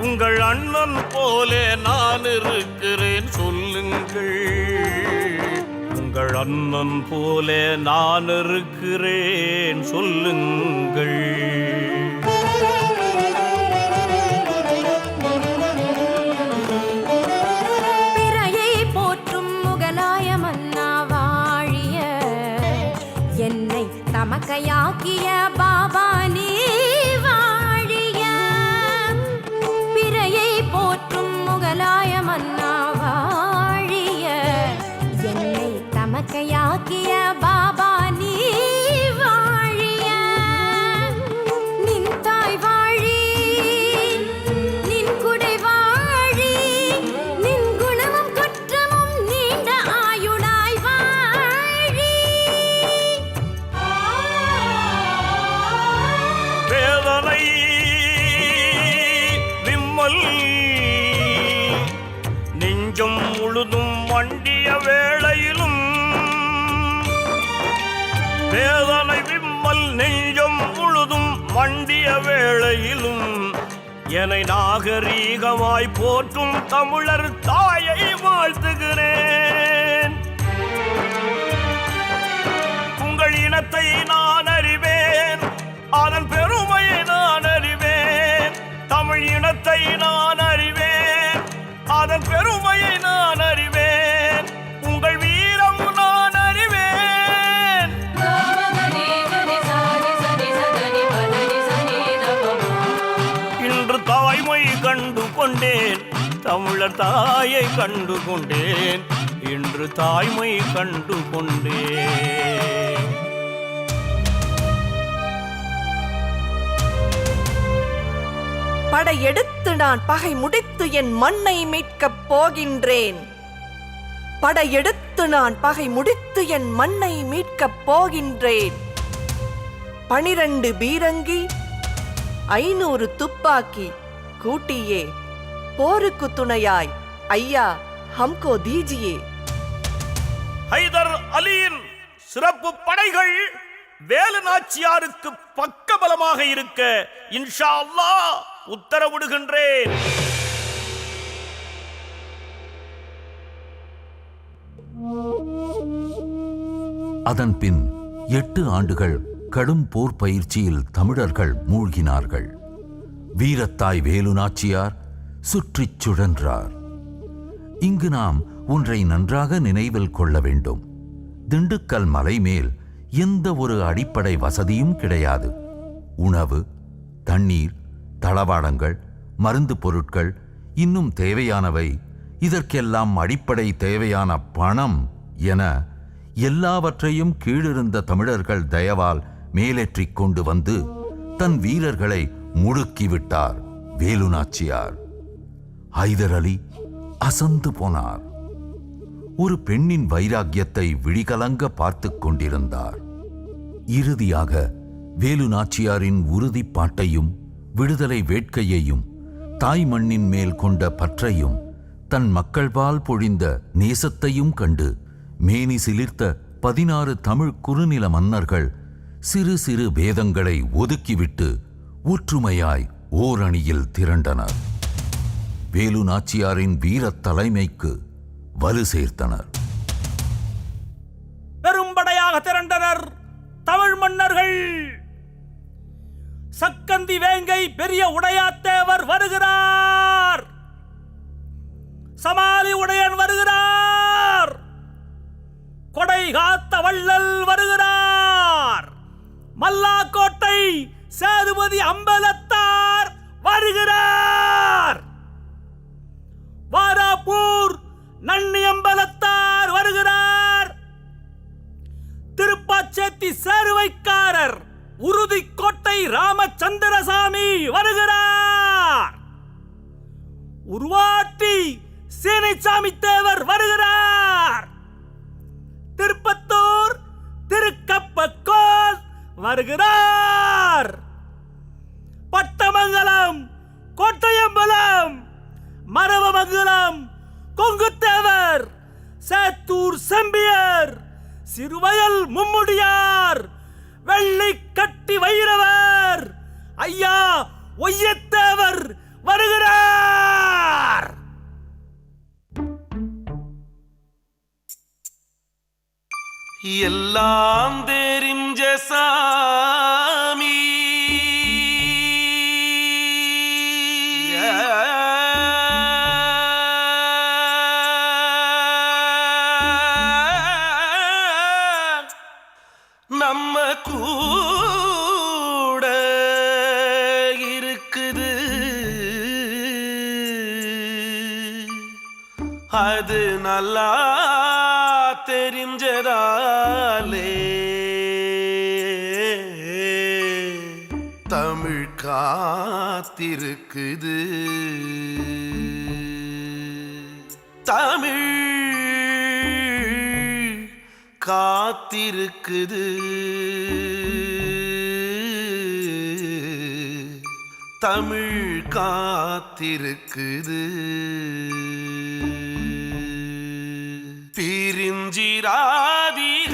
உங்கள் அண்ணன் போலே நான் இருக்கிறேன் சொல்லுங்கள். உங்கள் அண்ணன் போலே நான் இருக்கிறேன் சொல்லுங்கள். பிறையை போற்றும் முகலாய மன்னா வாழிய, என்னை தமக்கையாக்கிய பாபா நீ வாழிய. பிறையை போற்றும் முகலாய மன்னா வாழிய, என்னை தமக்கையாக்கிய பாபா நீ வாழிய. நின் தாய் வாழி, நின் குடை வாழி, நின் குணமும் குற்றமும் நீண்ட ஆயுளாய் வாழி. வேதனை விம்மல் நெஞ்சம் முழுதும் மண்டிய வேளையிலும், வேதனை விம்மல் நெஞ்சம் முழுதும் மண்டிய வேளையிலும், என்னை நாகரீகமாய் போற்றும் தமிழர் தாயை வாழ்த்துகிறேன். உங்கள் இனத்தை நான் அறிவேன், அதன் பெருமையை நான் அறிவேன். தமிழ் இனத்தை நான் அறிவேன், அதன் பெருமையை நான் அறிவேன். உங்கள் வீரம் நான் அறிவேன். இன்று தாய்மை கண்டு கொண்டேன், தமிழர் தாயை கண்டு கொண்டேன். இன்று தாய்மை கண்டு கொண்டேன். படையெடுத்து நான் பகை முடித்து என் மண்ணை மீட்கப் போகின்றேன். படையெடுத்து நான் பகை முடித்து என் மண்ணை மீட்கப் போகின்றேன். 12 பீரங்கி 500 துப்பாக்கி கூட்டியே போருக்கு துணையாய் ஐயா ஹம்கோ தீஜியே. ஹைதர் அலியின் சிறப்பு படைகள் வேலு நாச்சியாருக்கு பக்கபலமாக இருக்க இன்ஷா அல்லாஹ் உத்தரவிடுகின்றேன். அதன்பின் 8 ஆண்டுகள் கடும் போர் பயிற்சியில் தமிழர்கள் மூழ்கினார்கள். வீரத்தாய் வேலு நாச்சியார் சுற்றிச் சுழன்றார். இங்கு நாம் ஒன்றை நன்றாக நினைவில் கொள்ள வேண்டும். திண்டுக்கல் மலை மேல் எந்த ஒரு அடிப்படை வசதியும் கிடையாது. உணவு, தண்ணீர், தளவாடங்கள், மருந்து பொருட்கள், இன்னும் தேவையானவை, இதற்கெல்லாம் அடிப்படை தேவையான பணம் என எல்லாவற்றையும் கீழிருந்த தமிழர்கள் தயவால் மேலேற்றிக் கொண்டு வந்து தன் வீரர்களை முடுக்கிவிட்டார் வேலு நாச்சியார். ஹைதர் அலி அசந்து போனார். ஒரு பெண்ணின் வைராக்கியத்தை விழிகலங்க பார்த்துக் கொண்டிருந்தார். இறுதியாக வேலு நாச்சியாரின் உறுதிப்பாட்டையும் விடுதலை வேட்கையையும் தாய் மண்ணின் மேல் கொண்ட பற்றையும் தன் மக்கள்பால் பொழிந்த நேசத்தையும் கண்டு மேனி சிலிர்த்த 16 தமிழ் குறுநில மன்னர்கள் சிறு சிறு பேதங்களை ஒதுக்கிவிட்டு ஒற்றுமையாய் ஓரணியில் திரண்டனர். வேலு நாச்சியாரின் வீரத் தலைமைக்கு வலு சேர்த்தனர். பெரும்படையாக திரண்டனர் தமிழ் மன்னர்கள். சக்கந்தி வேங்கை பெரிய உடையாத்தேவர் வருகிறார். சமாலி உடையன் வருகிறார். கொடை காத்த வள்ளல் வருகிறார். மல்லாக்கோட்டை சேதுபதி அம்பலத்தார் வருகிறார். வாராப்பூர் நன்னி அம்பலத்தார் வருகிறார். திருப்பாச்சேத்தி சேருவைக்காரர் உறுதிக்கோட்டை ராமச்சந்திரசாமி வருகிறார். உருவாட்டி சீனிச்சாமி தேவர் வருகிறார். திருப்பத்தூர் திருக்கப்பக்கோல் வருகிறார். பட்டமங்கலம், கோட்டையம்பலம், மரவமங்கலம் கொங்குத்தேவர், சேத்தூர் செம்பியர், சிறுவயல் மும்முடியார், வெள்ளிக்கட்டி வைரவர், ஐயா ஒய்யத்தேவர் வருகிறார். எல்லாம் தெரிஞ்ச சாமி நம்ம கூட இருக்குது. அது நல்லா தெரிஞ்சதாலே தமிழ் காத்திருக்குது. தமிழ் காத்திருக்குது. தமிழ் காத்திருக்குது. பிரிஞ்சிராதிக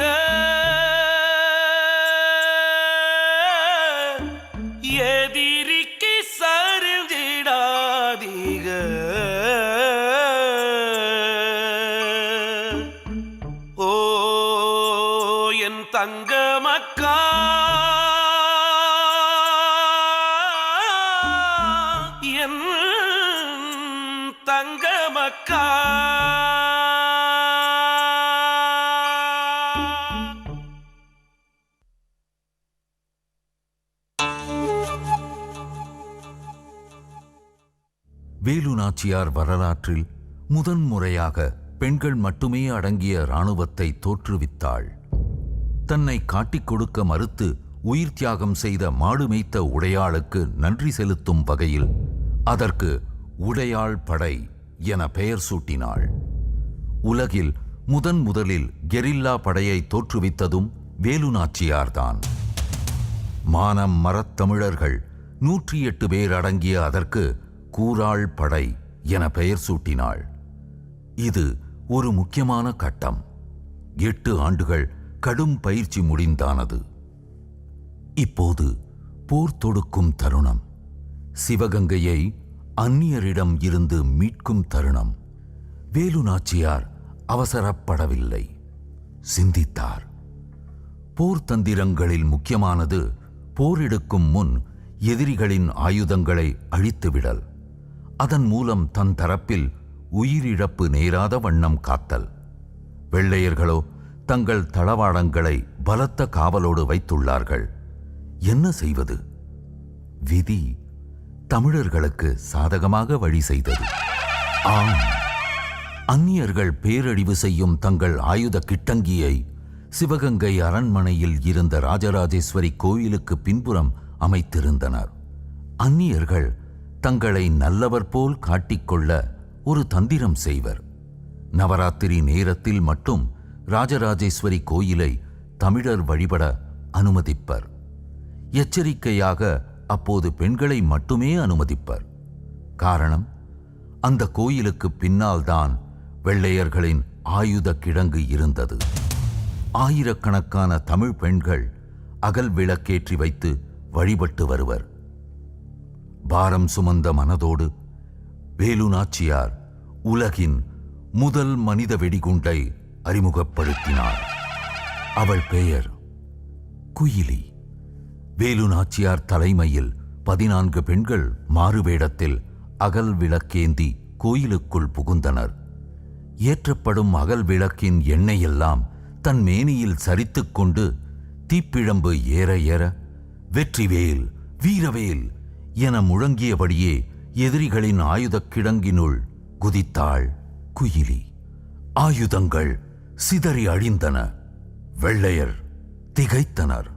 எதிரிக்கு சரிஞ்சிடாதிக. ஓ என் தங்க மக்கா, என் தங்க மக்கா. வேலு நாச்சியார் வரலாற்றில் முதன்முறையாக பெண்கள் மட்டுமே அடங்கிய இராணுவத்தை தோற்றுவித்தாள். தன்னை காட்டிக் கொடுக்க மறுத்து உயிர் தியாகம் செய்த மாடு மேய்த்த உடையாளுக்கு நன்றி செலுத்தும் வகையில் அதற்கு உடையாள் படை என பெயர் சூட்டினாள். உலகில் முதலில் கெரில்லா படையை தோற்றுவித்ததும் வேலு நாச்சியார்தான். மானம் மரத்தமிழர்கள் 108 பேர் அடங்கிய அதற்கு கூராள் படை என பெயர் சூட்டினாள். இது ஒரு முக்கியமான கட்டம். 8 ஆண்டுகள் கடும் பயிற்சி முடிந்தானது. இப்போது போர் தொடுக்கும் தருணம். சிவகங்கையை அந்நியரிடம் இருந்து மீட்கும் தருணம். வேலு நாச்சியார் அவசரப்படவில்லை, சிந்தித்தார். போர் தந்திரங்களில் முக்கியமானது போரெடுக்கும் முன் எதிரிகளின் ஆயுதங்களை அழித்துவிடல், அதன் மூலம் தன் தரப்பில் உயிரிழப்பு நேராத வண்ணம் காத்தல். வெள்ளையர்களோ தங்கள் தளவாடங்களை பலத்த காவலோடு வைத்துள்ளார்கள். என்ன செய்வது? விதி தமிழர்களுக்கு சாதகமாக வழி செய்தது. ஆம், அந்நியர்கள் பேரழிவு செய்யும் தங்கள் ஆயுத கிட்டங்கியை சிவகங்கை அரண்மனையில் இருந்த ராஜராஜேஸ்வரி கோயிலுக்கு பின்புறம் அமைத்திருந்தனர். அந்நியர்கள் தங்களை நல்லவர் போல் காட்டிக்கொள்ள ஒரு தந்திரம் செய்வர். நவராத்திரி நேரத்தில் மட்டும் ராஜராஜேஸ்வரி கோயிலை தமிழர் வழிபட அனுமதிப்பர். எச்சரிக்கையாக அப்போது பெண்களை மட்டுமே அனுமதிப்பர். காரணம், அந்த கோயிலுக்கு பின்னால்தான் வெள்ளையர்களின் ஆயுத கிடங்கு இருந்தது. ஆயிரக்கணக்கான தமிழ் பெண்கள் அகல் விளக்கேற்றி வைத்து வழிபட்டு வருவர். பாரம் சுமந்த மனதோடு வேலு நாச்சியார் உலகின் முதல் மனித வெடிகுண்டை அறிமுகப்படுத்தினார். அவள் பெயர் குயிலி. வேலு நாச்சியார் தலைமையில் 14 பெண்கள் மாறுவேடத்தில் அகல் விளக்கேந்தி கோயிலுக்குள் புகுந்தனர். ஏற்றப்படும் அகல் விளக்கின் எண்ணெயெல்லாம் தன் மேனியில் சரித்துக் கொண்டு தீப்பிழம்பு ஏற ஏற வெற்றிவேல் வீரவேல் என முழங்கியபடியே எதிரிகளின் ஆயுதக் கிடங்கினுள் குதித்தாள் குயிலி. ஆயுதங்கள் சிதறி அழிந்தன. வெள்ளையர் திகைத்தனர்.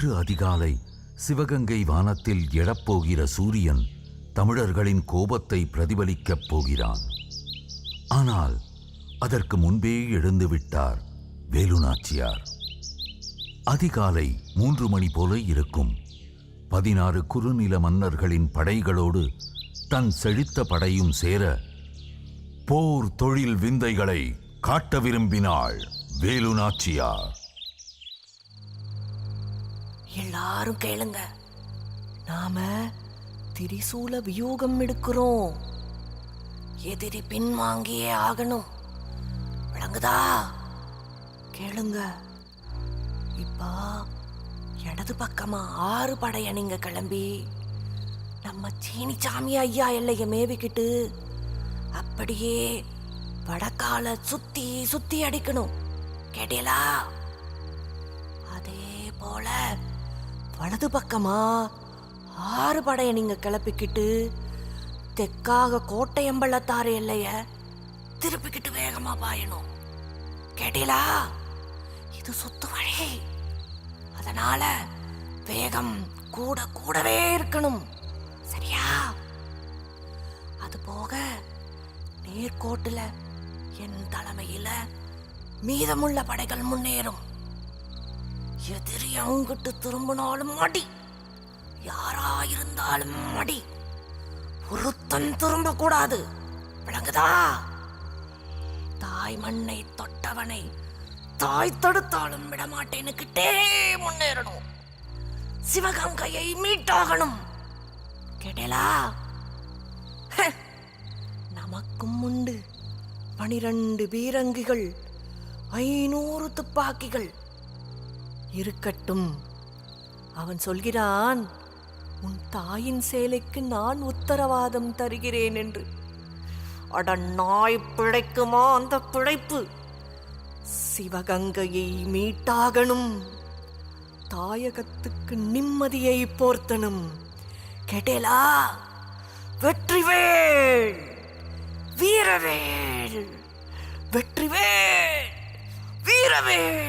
இன்று அதிகாலை சிவகங்கை வானத்தில் எழப்போகிற சூரியன் தமிழர்களின் கோபத்தை பிரதிபலிக்கப் போகிறான். ஆனால் அதற்கு முன்பே எழுந்துவிட்டார் வேலுநாச்சியார். அதிகாலை 3 மணி போல இருக்கும். 16 குறுநில மன்னர்களின் படைகளோடு தன் செழித்த படையும் சேர போர் தொழில் விந்தைகளை காட்ட விரும்பினாள் வேலுநாச்சியார். எல்லாரும் கேளுங்க, நாம திரிசூல வியூகம் எடுக்கிறோம். எதிரி பின்வாங்கியே ஆகணும். விளங்குதா? கேளுங்க. இப்ப இடது பக்கமா 6 படையணிங்க கிளம்பி நம்ம சீனிச்சாமி ஐயா எல்லைய மேவிக்கிட்டு அப்படியே வடக்கால சுத்தி சுத்தி அடிக்கணும். கேட்டீங்களா? அதே போல வலது பக்கமா 6 படையை நீங்க கிளப்பிக்கிட்டு தெற்காக கோட்டையம்பள்ளத்தாறு எல்லைய திருப்பிக்கிட்டு வேகமா பாயணும். கேட்டீங்களா? இது சுத்து வழி. அதனால வேகம் கூடவே இருக்கணும். சரியா? அது போக நேர்கோட்டுல என் தலைமையில மீதமுள்ள படைகள் முன்னேறும். எதிரி அங்கிட்டு திரும்பினாலும் மடி, யாராயிருந்தாலும் மடி. ஒருத்தன் திரும்ப கூடாது. விளங்குதா? தாய் மண்ணை தொட்டவனை தாய் தடுத்தாலும் விடமாட்டேன்னுக்கிட்டே முன்னேறணும். சிவகங்கையை மீட்டாகணும். கேட்டேலா? நமக்கும் உண்டு 12 பீரங்கிகள், 500 துப்பாக்கிகள் இருக்கட்டும். அவன் சொல்கிறான், உன் தாயின் சேலைக்கு நான் உத்தரவாதம் தருகிறேன் என்று. அட நாய், பிழைக்குமா அந்த பிழைப்பு? சிவகங்கையை மீட்டாகணும். தாயகத்துக்கு நிம்மதியை போர்த்தனும். கேட்டேலா? வெற்றிவேல், வீரவேல், வெற்றிவேல், வீரவேல்.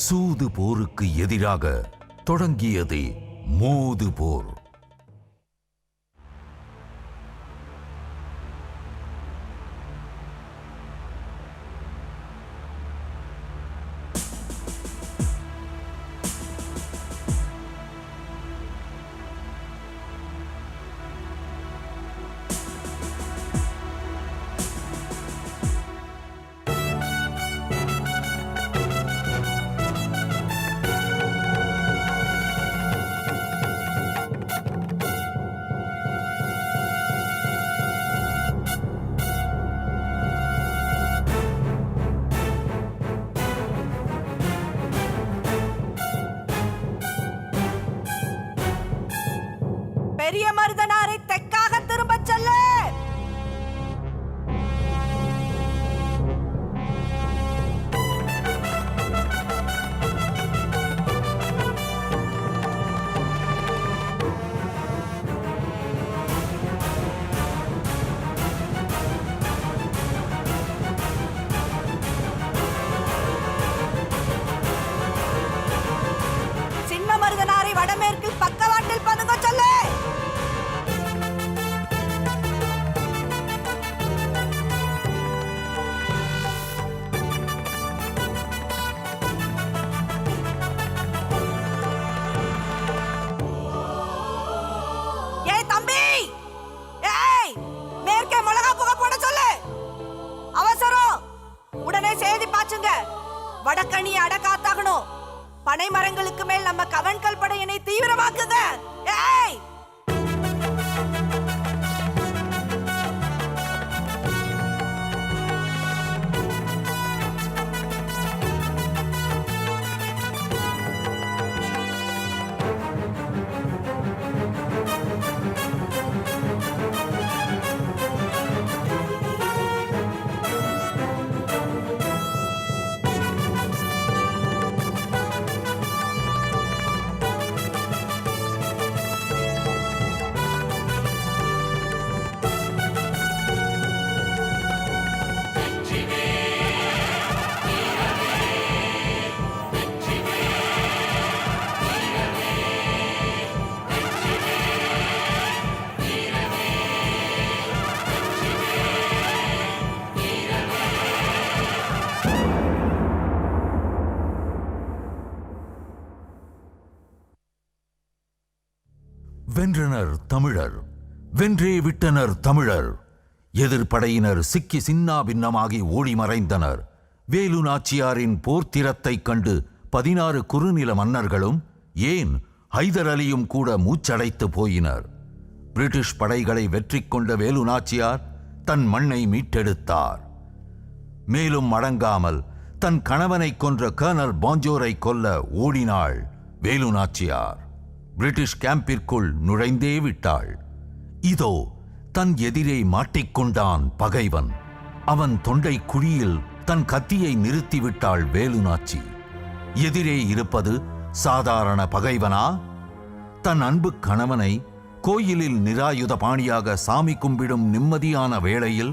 சூது போருக்கு எதிராக தொடங்கியது மோது போர். பெரிய மருதனாரை தெற்காக திரும்பச் சொல்லு. சின்ன மருதனாரை வடமேற்கில் பக்கவாட்டில் பதுங்க சொல்லு. வடக்கணி அடக்காத்தாகணும். பனை மரங்களுக்கு மேல் நம்ம கவன்கல் படையினை தீவிரமாக்குங்க. ஏய், வென்றனர் தமிழர், வென்றே விட்டனர் தமிழர். எதிர்ப்படையினர் சிக்கி சின்னாபின்னமாகி ஓடி மறைந்தனர். வேலு நாச்சியாரின் போர்த்திறத்தைக் கண்டு 16 குறுநில மன்னர்களும், ஏன் ஹைதர் அலியும் கூட மூச்சடைத்து போயினர். பிரிட்டிஷ் படைகளை வெற்றி கொண்ட வேலு நாச்சியார் தன் மண்ணை மீட்டெடுத்தார். மேலும் அடங்காமல் தன் கணவனை கொன்ற கர்னல் பாஞ்சோரை கொல்ல ஓடினாள் வேலு நாச்சியார். பிரிட்டிஷ் கேம்பிற்குள் நுழைந்தே விட்டாள். இதோ தன் எதிரே மாட்டிக்கொண்டான் பகைவன். அவன் தொண்டை குழியில் தன் கத்தியை நிறுத்திவிட்டாள் வேலு நாச்சி. எதிரே இருப்பது சாதாரண பகைவனா? தன் அன்பு கணவனை கோயிலில் நிராயுத பாணியாக சாமி கும்பிடும் நிம்மதியான வேளையில்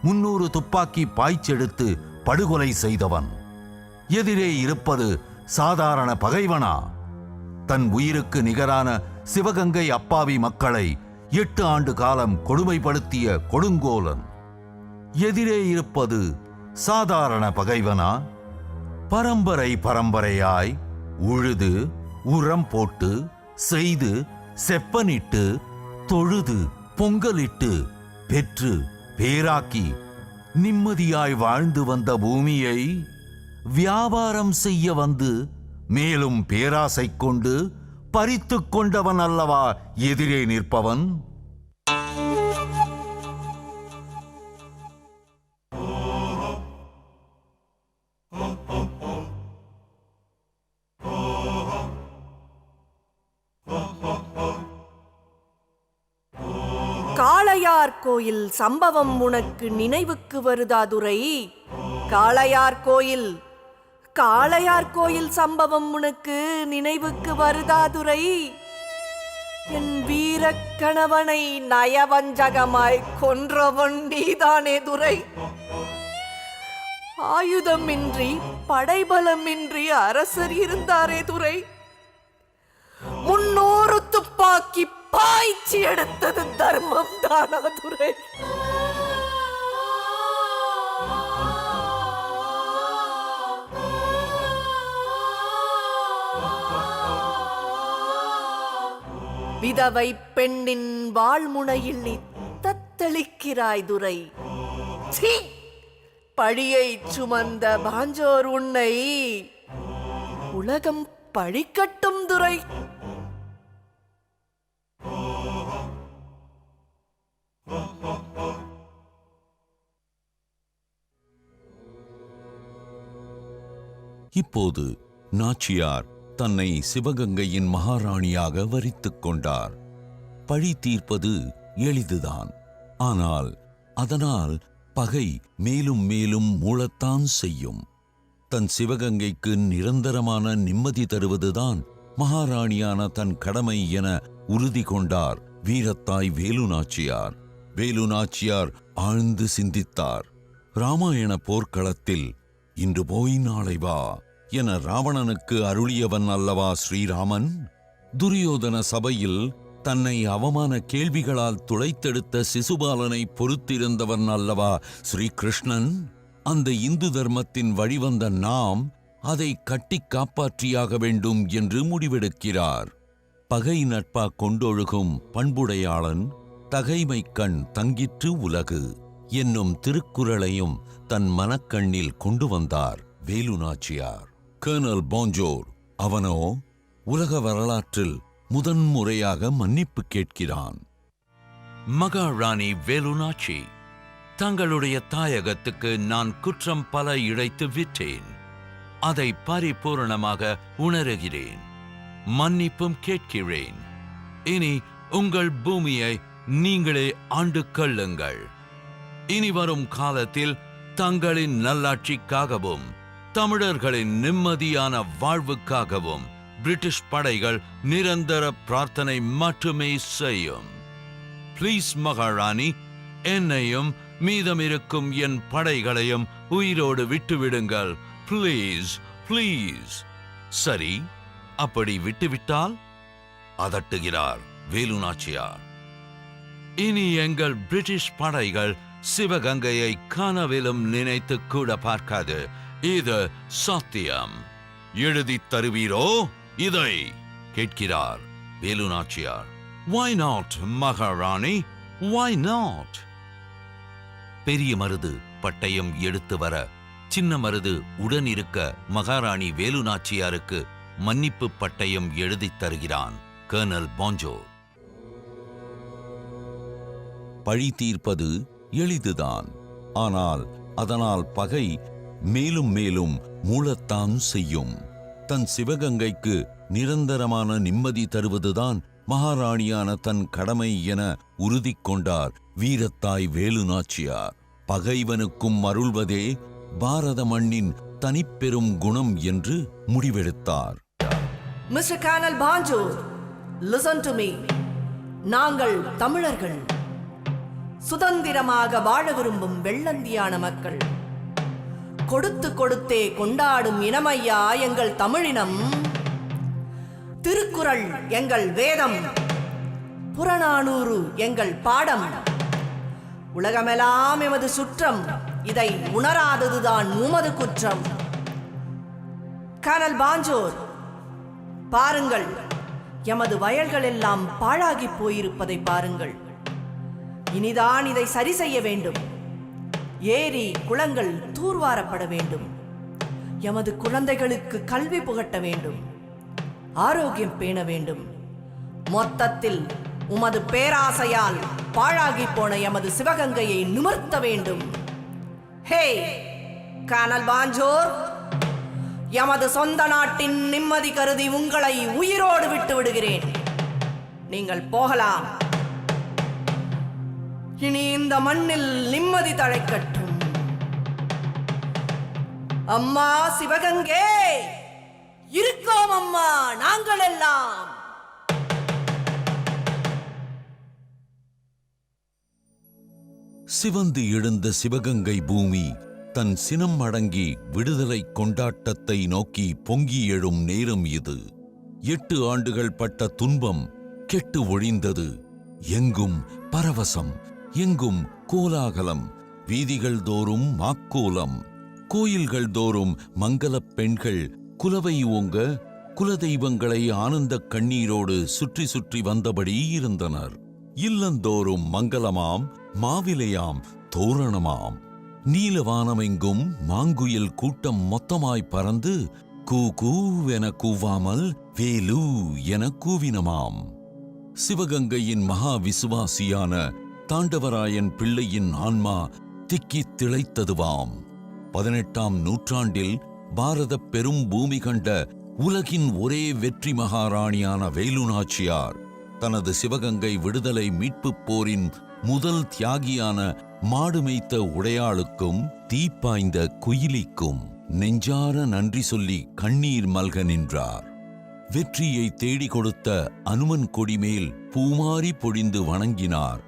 300 துப்பாக்கி பாய்ச்செடுத்து படுகொலை செய்தவன். எதிரே இருப்பது சாதாரண பகைவனா? தன் உயிருக்கு நிகரான சிவகங்கை அப்பாவி மக்களை 8 ஆண்டு காலம் கொடுமைப்படுத்திய கொடுங்கோலன். எதிரே இருப்பது சாதாரண பகைவனா? பரம்பரை பரம்பரையாய் உழுது உரம் போட்டு செய்து செப்பனிட்டு தொழுது பொங்கலிட்டு பெற்று பேராக்கி நிம்மதியாய் வாழ்ந்து வந்த பூமியை வியாபாரம் செய்ய வந்து மேலும் பேராசை கொண்டு பறித்து கொண்டவன் அல்லவா எதிரே நிற்பவன். காளையார் கோயில் சம்பவம் உனக்கு நினைவுக்கு வருதா துரை? காளையார் கோயில் சம்பவம் உனக்கு நினைவுக்கு வருதா துரை? என் வீரக் கணவனை நயவஞ்சகமாய் கொன்றவன் நீதானே துரை. ஆயுதமின்றி படைபலமின்றி அரசர் இருந்தாரே துரை. 300 துப்பாக்கி பாய்ச்சி எடுத்தது தர்மம் தானா துரை? விதவை பெண்ணின் வாழ்முனையில் நீ தத்தளிக்கிறாய் துரை. சீ! பழியை சுமந்த பாஞ்சோர் உன்னை உலகம் பழிக்கட்டும் துரை. இப்போது நாச்சியார் தன்னை சிவகங்கையின் மகாராணியாக வரித்துக் கொண்டார். பழி தீர்ப்பது எளிதுதான். ஆனால் அதனால் பகை மேலும் மேலும் மூளத்தான் செய்யும். தன் சிவகங்கைக்கு நிரந்தரமான நிம்மதி தருவதுதான் மகாராணியான தன் கடமை என உறுதி கொண்டார் வீரத்தாய் வேலு நாச்சியார். வேலு நாச்சியார் ஆழ்ந்து சிந்தித்தார். ராமாயண போர்க்களத்தில் இன்று போய் நாளை வா என ராவணனுக்கு அருளியவன் அல்லவா ஸ்ரீராமன்? துரியோதன சபையில் தன்னை அவமான கேள்விகளால் துளைத்தெடுத்த சிசுபாலனை பொறுத்திருந்தவன் அல்லவா ஸ்ரீகிருஷ்ணன்? அந்த இந்து தர்மத்தின் வழிவந்த நாம் அதை கட்டி காப்பாற்றியாக வேண்டும் என்று முடிவெடுக்கிறார். பகை நட்பா கொண்டொழுகும் பண்புடையாளன் தகைமை கண் தங்கிற்று உலகு என்னும் திருக்குறளையும் தன் மனக்கண்ணில் கொண்டு வந்தார் வேலு நாச்சியார். கர்னல் பாஞ்சோர் அவனோ உலக வரலாற்றில் முதன்முறையாக மன்னிப்பு கேட்கிறான். மகாராணி வேலு நாச்சி, தங்களுடைய தாயகத்துக்கு நான் குற்றம் பல இழைத்து விட்டேன். அதை பரிபூரணமாக உணர்கிறேன். மன்னிப்பும் கேட்கிறேன். இனி உங்கள் பூமியை நீங்களே ஆண்டு கொள்ளுங்கள். இனி வரும் காலத்தில் தங்களின் நல்லாட்சிக்காகவும் தமிழர்களின் நிம்மதியான வாழ்வுக்காகவும் பிரிட்டிஷ் படைகள் நிரந்தர பிரார்த்தனை மட்டுமே செய்யும். ப்ளீஸ் மகாராணி, என்னையும் மீதமிருக்கும் என் படைகளையும் உயிரோடு விட்டுவிடுங்கள். Please please. சரி, அப்படி விட்டுவிட்டால்? அதட்டுகிறார் வேலு நாச்சியார். இனி எங்கள் பிரிட்டிஷ் படைகள் சிவகங்கையை கனவிலும் நினைத்து கூட பார்க்காது. இது சத்தியம். எழுதி தருவீரோ இதை? கேட்கிறார் வேலு நாச்சியார். Why not, மகாராணி? Why not? பெரிய மருது பட்டயம் எடுத்து வர சின்ன மருது உடன் இருக்க மகாராணி வேலு நாச்சியாருக்கு மன்னிப்பு பட்டயம் எழுதித் தருகிறான் கர்னல் பாஞ்சோர். பழி தீர்ப்பது எளிதுதான், ஆனால் அதனால் பகை மேலும் மேலும் மூளத்தான் செய்யும். தன் சிவகங்கைக்கு நிரந்தரமான நிம்மதி தருவதுதான் மகாராணியான தன் கடமை என உறுதி கொண்டார் வீரத்தாய் வேலு நாச்சியார். பகைவனுக்கும் அருள்வதே பாரத மண்ணின் தனிப்பெரும் குணம் என்று முடிவெடுத்தார். Mr. Colonel Banjur, listen to me. நாங்கள் தமிழர்கள், சுதந்திரமாக வாழ விரும்பும் வெள்ளந்தியான மக்கள். கொடுத்து கொடுத்தே கொண்டாடும் இனமையா எங்கள் தமிழினம். திருக்குறள் எங்கள் வேதம், புறநானூறு எங்கள் பாடம். உலகமெல்லாம் எமது சுற்றம், இதை உணராததுதான் உமது குற்றம். கர்னல் பாஞ்சோர், பாருங்கள், எமது வயல்கள் எல்லாம் பாழாகி போயிருப்பதை பாருங்கள். இனிதான் இதை சரி செய்ய வேண்டும். ஏரி குளங்கள் தூர்வாரப்பட வேண்டும். எமது குழந்தைகளுக்கு கல்வி புகட்ட வேண்டும். ஆரோக்கியம் பேண வேண்டும். மொத்தத்தில் உமது பேராசையால் பாழாகி போன எமது சிவகங்கையை நிமிர்த்த வேண்டும். ஹே கர்னல் பாஞ்சோர், எமது சொந்த நாட்டின் நிம்மதி கருதி உங்களை உயிரோடு விட்டு விடுகிறேன். நீங்கள் போகலாம். இனி இந்த மண்ணில் நிம்மதி தழைக்கட்டும். அம்மா சிவகங்கை, இருக்கோம் அம்மா நாங்கள் எல்லாம். சிவந்து எழுந்த சிவகங்கை பூமி தன் சினம் அடங்கி விடுதலை கொண்டாட்டத்தை நோக்கி பொங்கி எழும் நேரம் இது. 8 ஆண்டுகள் பட்ட துன்பம் கெட்டு ஒழிந்தது. எங்கும் பரவசம், எங்கும் கோலாகலம். வீதிகள் தோறும் மாக்கோலம், கோயில்கள் தோறும் மங்களப் பெண்கள் குலவை ஓங்க குலதெய்வங்களை ஆனந்த கண்ணீரோடு சுற்றி சுற்றி வந்தபடி இருந்தனர். இல்லந்தோறும் மங்களமாம், மாவிலையாம், தோரணமாம். நீலவானமெங்கும் மாங்குயில் கூட்டம் மொத்தமாய் பறந்து கூ கூவென கூவாமல் வேலு என கூவினமாம். சிவகங்கையின் மகா விசுவாசியான தாண்டவராயன் பிள்ளையின் ஆன்மா திக்கித் திளைத்ததுவாம். 18ஆம் நூற்றாண்டில் பாரத பெரும் பூமி கண்ட உலகின் ஒரே வெற்றி மகாராணியான வேலு நாச்சியார் தனது சிவகங்கை விடுதலை மீட்புப் போரின் முதல் தியாகியான மாடு மேய்த்த உடையாளுக்கும் தீப்பாய்ந்த குயிலிக்கும் நெஞ்சார நன்றி சொல்லி கண்ணீர் மல்க நின்றார். வெற்றியை தேடி கொடுத்த அனுமன் கொடிமேல் பூமாரி பொழிந்து வணங்கினார்.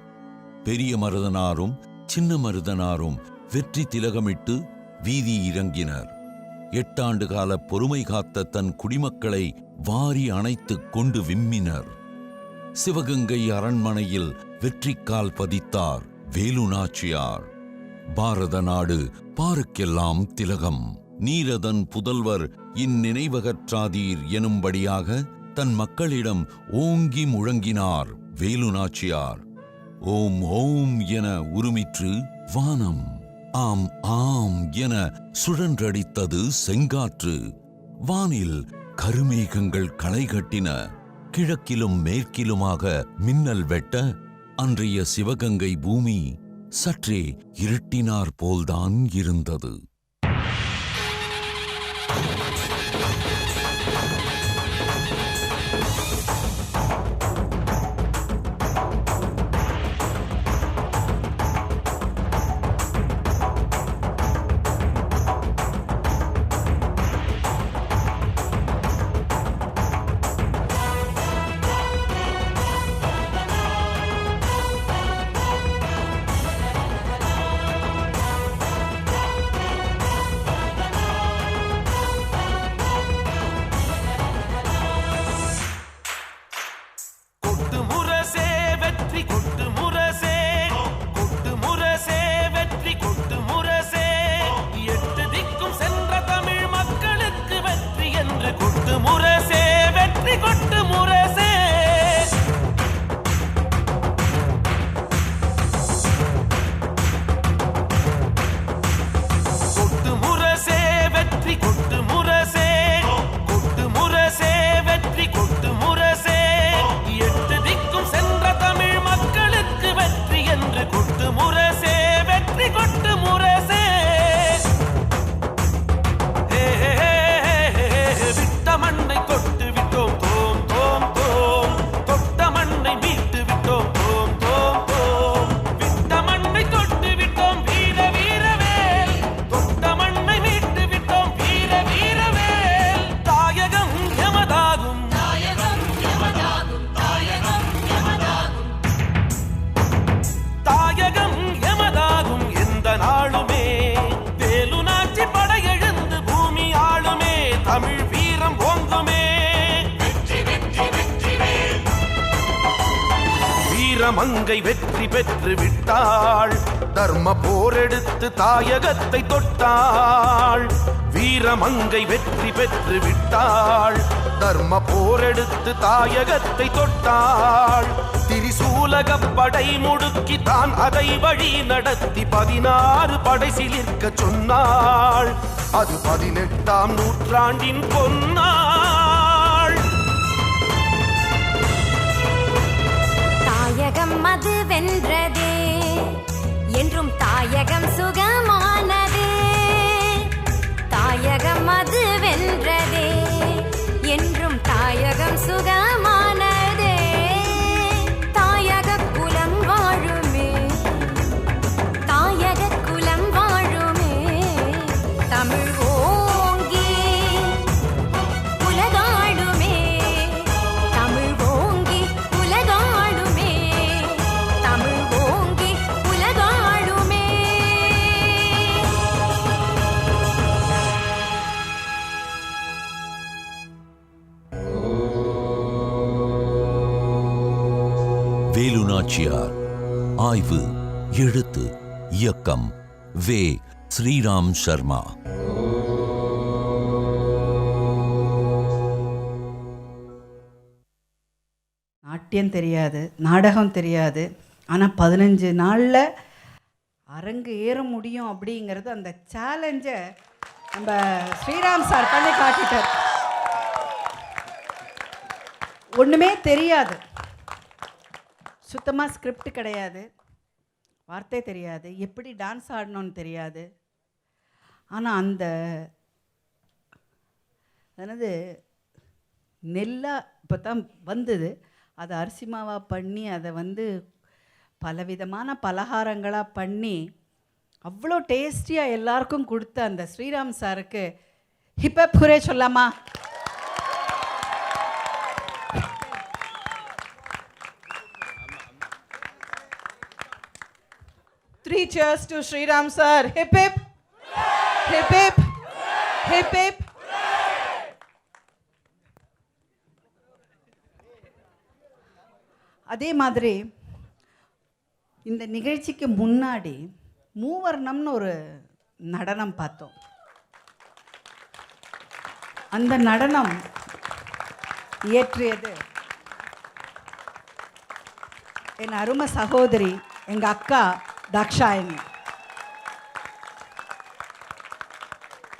பெரிய மருதனாரும் சின்ன மருதனாரும் வெற்றி திலகமிட்டு வீதி இறங்கினர். 8 ஆண்டு கால பொறுமை காத்த தன் குடிமக்களை வாரி அணைத்துக் கொண்டு விம்மினர். சிவகங்கை அரண்மனையில் வெற்றிக்கால் பதித்தார் வேலு நாச்சியார். பாரத நாடு பாருக்கெல்லாம் திலகம். நீரதன் புதல்வர் இந்நினைவகற்றாதீர் எனும்படியாக தன் மக்களிடம் ஓங்கி முழங்கினார் வேலு நாச்சியார். ஓம் ஓம் என உருமிற்று வானம். ஆம் ஆம் என சுழன்றடித்தது செங்காற்று. வானில் கருமேகங்கள் களை கட்டின. கிழக்கிலும் மேற்கிலுமாக மின்னல் வெட்ட அன்றைய சிவகங்கை பூமி சற்றே இருட்டினார் போல்தான் இருந்தது. வீரமங்கை வெற்றி பெற்று விட்டாள், தர்ம போரெடுத்து தாயகத்தை தொட்டாள். வீரமங்கை வெற்றி பெற்று விட்டாள், தர்ம போரெடுத்து தாயகத்தை தொட்டாள். திரிசூலகப் படை முடுக்கி தான் அதை வழி நடத்தி 16 படை சிலிர்க்க சொன்னாள். அது 18ஆம் நூற்றாண்டின் பொன்னாள். தாயகம் அது வென்றதே, என்றும் தாயகம் சுகமானதே. தாயகம் அது வென்றதே, என்றும் தாயகம் சுகமானதே. தாயக குலம் வாழுமே, தாயக குலம் வாழுமே. தமிழ் ஓங்கி உலகாளுமே, தமிழ் ஓங்கி உலகாளுமே, தமிழ் ஓங்கி உலகாளுமே. வேலு நாச்சியார். ஆய்வு எழுத்து இயக்கம் வே. ஸ்ரீராம் சர்மா. நாட்டியம் தெரியாது, நாடகம் தெரியாது, ஆனால் 15 நாளில் அரங்கு ஏற முடியும் அப்படிங்கிறது அந்த சேலஞ்சை நம்ம ஸ்ரீராம் சார் பண்ணி காட்டிட்டார். ஒன்றுமே தெரியாது, சுத்தமாக ஸ்கிரிப்ட் கிடையாது, வார்த்தை தெரியாது, எப்படி டான்ஸ் ஆடணும்னு தெரியாது. ஆனால் அந்த அதாவது நெல்லாக இப்போ தான் வந்தது, அதை அரிசி மாவாக பண்ணி அதை பலவிதமான பலகாரங்களாக பண்ணி அவ்வளோ டேஸ்டியாக எல்லாருக்கும் கொடுத்த அந்த ஸ்ரீராம் சாருக்கு ஹிப்ஹப் ஹுரே சொல்லாமா? Three cheers to Sriram sir. Hip hip. Hip hip. Hip hip. அதே மாதிரி இந்த நிகழ்ச்சிக்கு முன்னாடி மூவர்ணம்னு ஒரு நடனம் பார்த்தோம். அந்த நடனம் இயற்றியது என் அருமை சகோதரி, எங்கள் அக்கா தாக்ஷாயினி.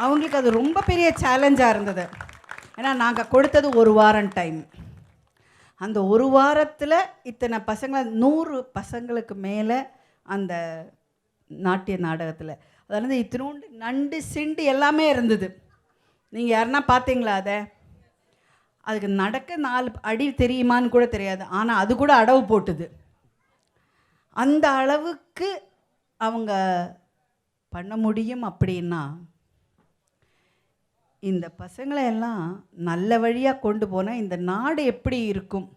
அவங்களுக்கு அது ரொம்ப பெரிய சேலஞ்சாக இருந்தது. ஏன்னா நாங்கள் கொடுத்தது 1 வாரம் டைம். அந்த 1 வாரத்தில் இத்தனை பசங்களை 100 பசங்களுக்கு மேலே அந்த நாட்டிய நாடகத்தில் அதாவது இத்தினோண்டு நண்டு சிண்டு எல்லாமே இருந்தது. நீங்கள் யாருன்னா பார்த்தீங்களா? அதுக்கு நடக்க 4 அடி தெரியுமான்னு கூட தெரியாது, ஆனால் அது கூட அடவு போட்டுது. அந்த அளவுக்கு அவங்க பண்ண முடியும். அப்படின்னா இந்த பசங்களை எல்லாம் நல்ல வழியாக கொண்டு போனால் இந்த நாடு எப்படி இருக்கும்?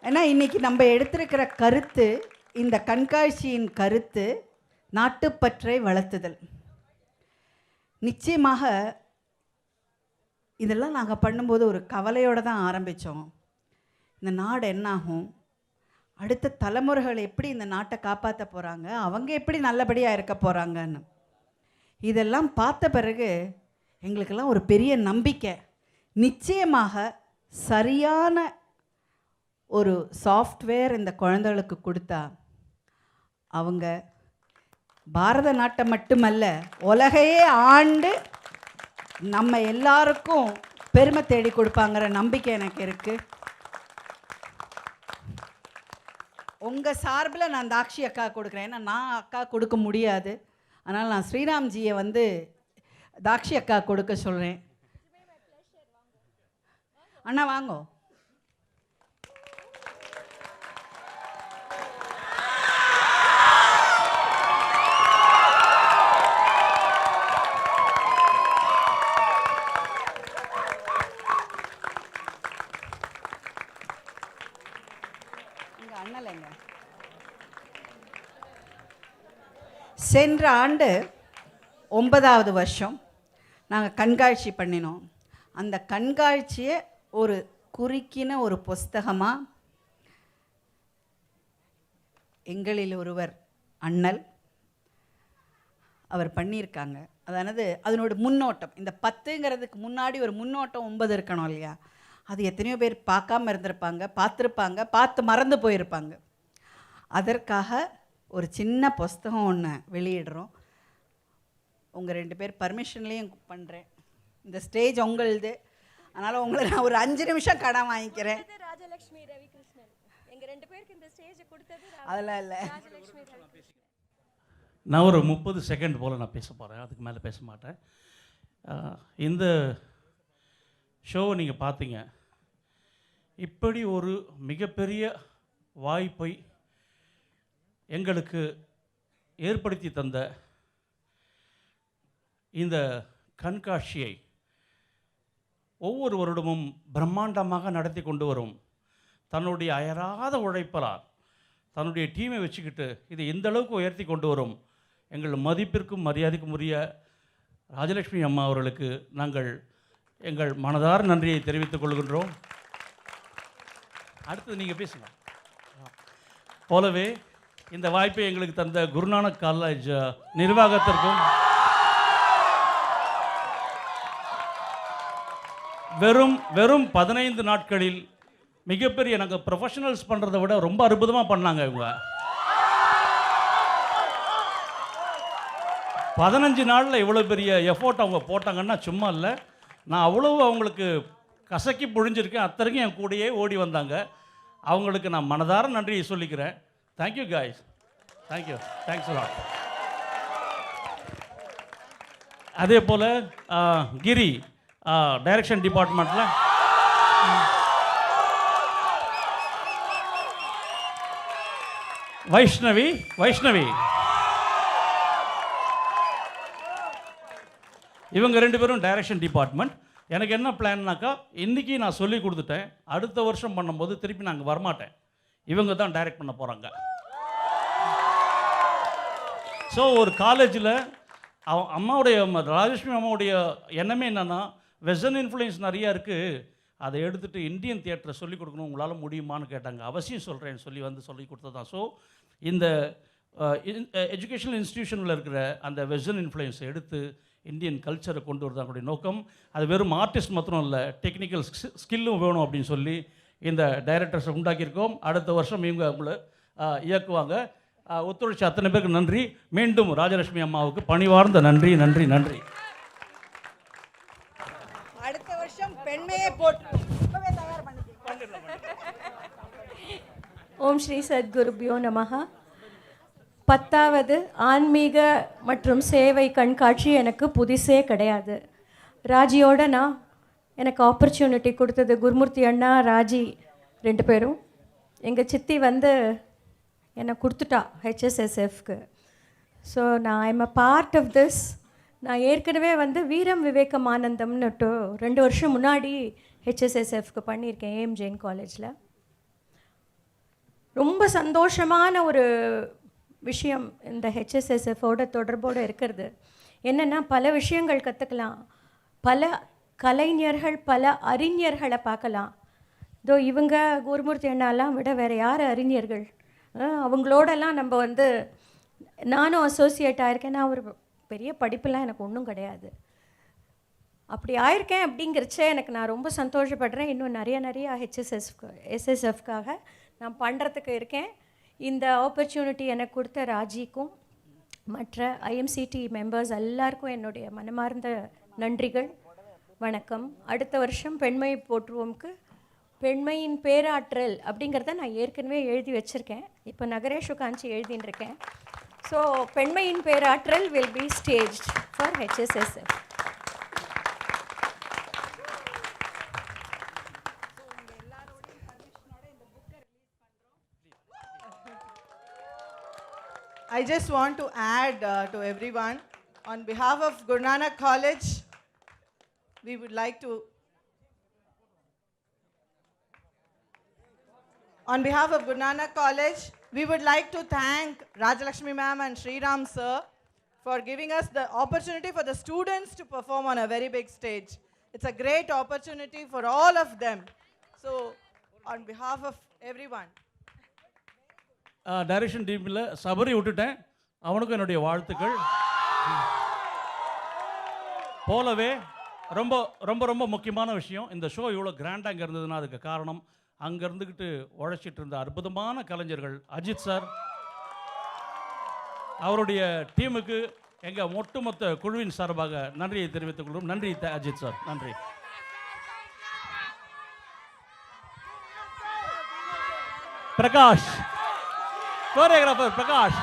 ஏன்னா இன்றைக்கி நம்ம எடுத்திருக்கிற கருத்து, இந்த கண்காட்சியின் கருத்து நாட்டுப்பற்றை வளர்த்துதல். நிச்சயமாக இதெல்லாம் நாங்கள் பண்ணும்போது ஒரு கவலையோடு தான் ஆரம்பித்தோம். இந்த நாடு என்னாகும், அடுத்த தலைமுறைகள் எப்படி இந்த நாட்டை காப்பாற்ற போகிறாங்க, அவங்க எப்படி நல்லபடியாக இருக்க போகிறாங்கன்னு. இதெல்லாம் பார்த்த பிறகு எங்களுக்கெல்லாம் ஒரு பெரிய நம்பிக்கை. நிச்சயமாக சரியான ஒரு சாஃப்ட்வேர் இந்த குழந்தைகளுக்கு கொடுத்தா அவங்க பாரத நாட்டை மட்டுமல்ல உலகையே ஆண்டு நம்ம எல்லாருக்கும் பெருமை தேடி கொடுப்பாங்கிற நம்பிக்கை எனக்கு இருக்குது. உங்கள் சார்பில் நான் தாக்ஷி அக்கா கொடுக்குறேன். ஏன்னா நான் அக்கா கொடுக்க முடியாது, அதனால் நான் ஸ்ரீராம்ஜியை தாக்ஷி அக்கா கொடுக்க சொல்கிறேன். அண்ணா வாங்கோ. அண்ணலைங்க. சென்ற ஆண்டு 9வது வருஷம் நாங்கள் கண்காட்சி பண்ணினோம். அந்த கண்காட்சியை ஒரு குறுக்கின ஒரு புஸ்தகமாக எங்களில் ஒருவர் அண்ணல் அவர் பண்ணியிருக்காங்க. அதானது அதனோட முன்னோட்டம், இந்த 10ங்கிறதுக்கு முன்னாடி ஒரு முன்னோட்டம் 9 இருக்கணும் இல்லையா? அது எத்தனையோ பேர் பார்க்காம இருந்திருப்பாங்க, பார்த்துருப்பாங்க, பார்த்து மறந்து போயிருப்பாங்க. அதற்காக ஒரு சின்ன புஸ்தகம் ஒன்று வெளியிடுறோம். உங்கள் 2 பேர் பர்மிஷன்லேயும் பண்ணுறேன். இந்த ஸ்டேஜ் உங்களுது, அதனால் உங்களை நான் ஒரு 5 நிமிஷம் கடன் வாங்கிக்கிறேன். ராஜலட்சுமி ரவிகிருஷ்ணன் எங்க 2 பேருக்கு இந்த ஸ்டேஜ் கொடுத்தது அதெல்லாம் இல்லை. ராஜலட்சுமி ரவிகிருஷ்ணன். நான் ஒரு 30 செகண்ட் போல் நான் பேச போகிறேன், அதுக்கு மேலே பேச மாட்டேன். இந்த ஷோவை நீங்கள் பார்த்தீங்க. இப்படி ஒரு மிகப்பெரிய வாய்ப்பை எங்களுக்கு ஏற்படுத்தி தந்த இந்த கண்காட்சியை ஒவ்வொரு வருடமும் பிரம்மாண்டமாக நடத்தி கொண்டு வரும் தன்னுடைய அயராத உழைப்பலால் தன்னுடைய டீமை வச்சுக்கிட்டு இதை இந்த அளவுக்கு உயர்த்தி கொண்டு வரும் எங்கள் மதிப்பிற்கும் மரியாதைக்கும் உரிய ராஜலட்சுமி அம்மா அவர்களுக்கு நாங்கள் எங்கள் மனதார நன்றியை தெரிவித்துக் கொள்கின்றோம். அடுத்தது நீங்கள் பேசுங்க. போலவே இந்த வாய்ப்பை எங்களுக்கு தந்த குருநானக் காலேஜ் நிர்வாகத்திற்கும் வெறும் 15 நாட்களில் மிகப்பெரிய நாங்கள் ப்ரொஃபஷனல்ஸ் பண்ணுறதை விட ரொம்ப அற்புதமாக பண்ணாங்க இவங்க. 15 நாளில் இவ்வளோ பெரிய எஃபோர்ட் அவங்க போட்டாங்கன்னா சும்மா இல்லை. நான் அவ்வளவு அவங்களுக்கு கசக்கி புழிஞ்சிருக்கேன். அத்தனைக்கும் என் கூடயே ஓடி வந்தாங்க. அவங்களுக்கு நான் மனதார நன்றியை சொல்லிக்கிறேன். Thank you guys, thank you, thanks lot. அதே போல் கிரி டைரக்ஷன் டிபார்ட்மெண்ட்டில் வைஷ்ணவி இவங்க 2 பேரும் டைரக்ஷன் டிபார்ட்மெண்ட். எனக்கு என்ன பிளான்னாக்கா, இன்றைக்கி நான் சொல்லி கொடுத்துட்டேன், அடுத்த வருஷம் பண்ணும்போது திருப்பி நாங்கள் வரமாட்டேன், இவங்க தான் டைரக்ட் பண்ண போகிறாங்க. ஸோ ஒரு காலேஜில் அம்மாவுடைய ராஜலட்சுமி அம்மாவுடைய எண்ணமே என்னென்னா, வெஸ்டர்ன் இன்ஃப்ளூயன்ஸ் நிறையா இருக்குது, அதை எடுத்துகிட்டு இந்தியன் தியேட்டரை சொல்லிக் கொடுக்கணும், உங்களால் முடியுமான்னு கேட்டாங்க. அவசியம் சொல்கிறேன்னு சொல்லி கொடுத்தது தான். ஸோ இந்த எஜுகேஷனல் இன்ஸ்டிடியூஷனில் இருக்கிற அந்த வெஸ்டர்ன் இன்ஃப்ளூயன்ஸை எடுத்து இந்தியன் கல்ச்சரை கொண்டு வரது அவங்களுடைய நோக்கம். அது வெறும் ஆர்டிஸ்ட் மாத்திரம் இல்லை, டெக்னிக்கல் ஸ்கில்லும் வேணும் அப்படின்னு சொல்லி இந்த டைரக்டர்ஸை உண்டாக்கியிருக்கோம். அடுத்த வருஷம் இவங்க அவங்கள இயக்குவாங்க. ஒத்துழைச்ச அத்தனை பேருக்கு நன்றி. மீண்டும் ராஜலட்சுமி அம்மாவுக்கு பணிவார்ந்த நன்றி நன்றி நன்றி. அடுத்த வருஷம் பெண்மையை போட்டு ஓம் ஸ்ரீ சத்குருபியோ நமஹ. 10வது ஆன்மீக மற்றும் சேவை கண்காட்சி எனக்கு புதுசே கிடையாது. ராஜியோட எனக்கு ஆப்பர்ச்சுனிட்டி கொடுத்தது குருமூர்த்தி அண்ணா, ராஜி 2 பேரும். எங்கள் சித்தி என்னை கொடுத்துட்டா ஹெச்எஸ்எஸ்எஃப்க்கு. ஸோ நான் I'm a part of this. நான் ஏற்கனவே வீரம் விவேகமானந்தம்னுட்டு 2 வருஷம் முன்னாடி ஹெச்எஸ்எஸ்எஃப்க்கு பண்ணியிருக்கேன் ஏஎம் ஜெயின் காலேஜில். ரொம்ப சந்தோஷமான ஒரு விஷயம் இந்த ஹெச்எஸ்எஸ்எஃபோட தொடர்போடு இருக்கிறது. என்னென்னா, பல விஷயங்கள் கற்றுக்கலாம், பல கலைஞர்கள், பல அறிஞர்களை பார்க்கலாம். இதோ இவங்க குருமூர்த்தி அண்ணாலாம் விட வேறு யார் அறிஞர்கள்? அவங்களோடலாம் நம்ம நானும் அசோசியேட் ஆகிருக்கேன். நான் ஒரு பெரிய படிப்பெல்லாம் எனக்கு ஒன்றும் கிடையாது. அப்படி ஆயிருக்கேன் அப்படிங்கிறச்சே நான் ரொம்ப சந்தோஷப்படுறேன். இன்னும் நிறைய எஸ்எஸ்எஃப்காக நான் பண்ணுறதுக்கு இருக்கேன். இந்த ஆப்பர்ச்சுனிட்டி எனக்கு கொடுத்த ராஜிக்கும் மற்ற ஐஎம்சிடி மெம்பர்ஸ் எல்லாருக்கும் என்னுடைய மனமார்ந்த நன்றிகள், வணக்கம். அடுத்த வருஷம் பெண்மை போற்றுவோம்க்கு பெண்மையின் பேராற்றல் அப்படிங்கிறத நான் ஏற்கனவே எழுதி வச்சுருக்கேன். இப்போ நகரேஷு காஞ்சி எழுதின்னு இருக்கேன். ஸோ பெண்மையின் பேராற்றல் will be staged for HSSF. I just want to add to everyone, on behalf of Guru Nanak College, we would like to, on behalf of Guru Nanak College, we would like to thank Rajalakshmi ma'am and Sriram sir for giving us the opportunity for the students to perform on a very big stage. It's a great opportunity for all of them. So, on behalf of everyone, direction டீமில் சபரி விட்டுட்டேன், அவனுக்கும் என்னுடைய வாழ்த்துக்கள். போலவே ரொம்ப ரொம்ப ரொம்ப முக்கியமான விஷயம், இந்த ஷோ இவ்வளோ கிராண்டாக அங்கே இருந்ததுன்னா அதுக்கு காரணம் அங்கே இருந்துக்கிட்டு உழைச்சிட்டு இருந்த அற்புதமான கலைஞர்கள். அஜித் சார் அவருடைய டீமுக்கு எங்கள் ஒட்டுமொத்த குழுவின் சார்பாக நன்றியை தெரிவித்துக் கொள்கிறோம். நன்றி அஜித் சார், நன்றி. பிரகாஷ், கோரியோகிராஃபர் பிரகாஷ்.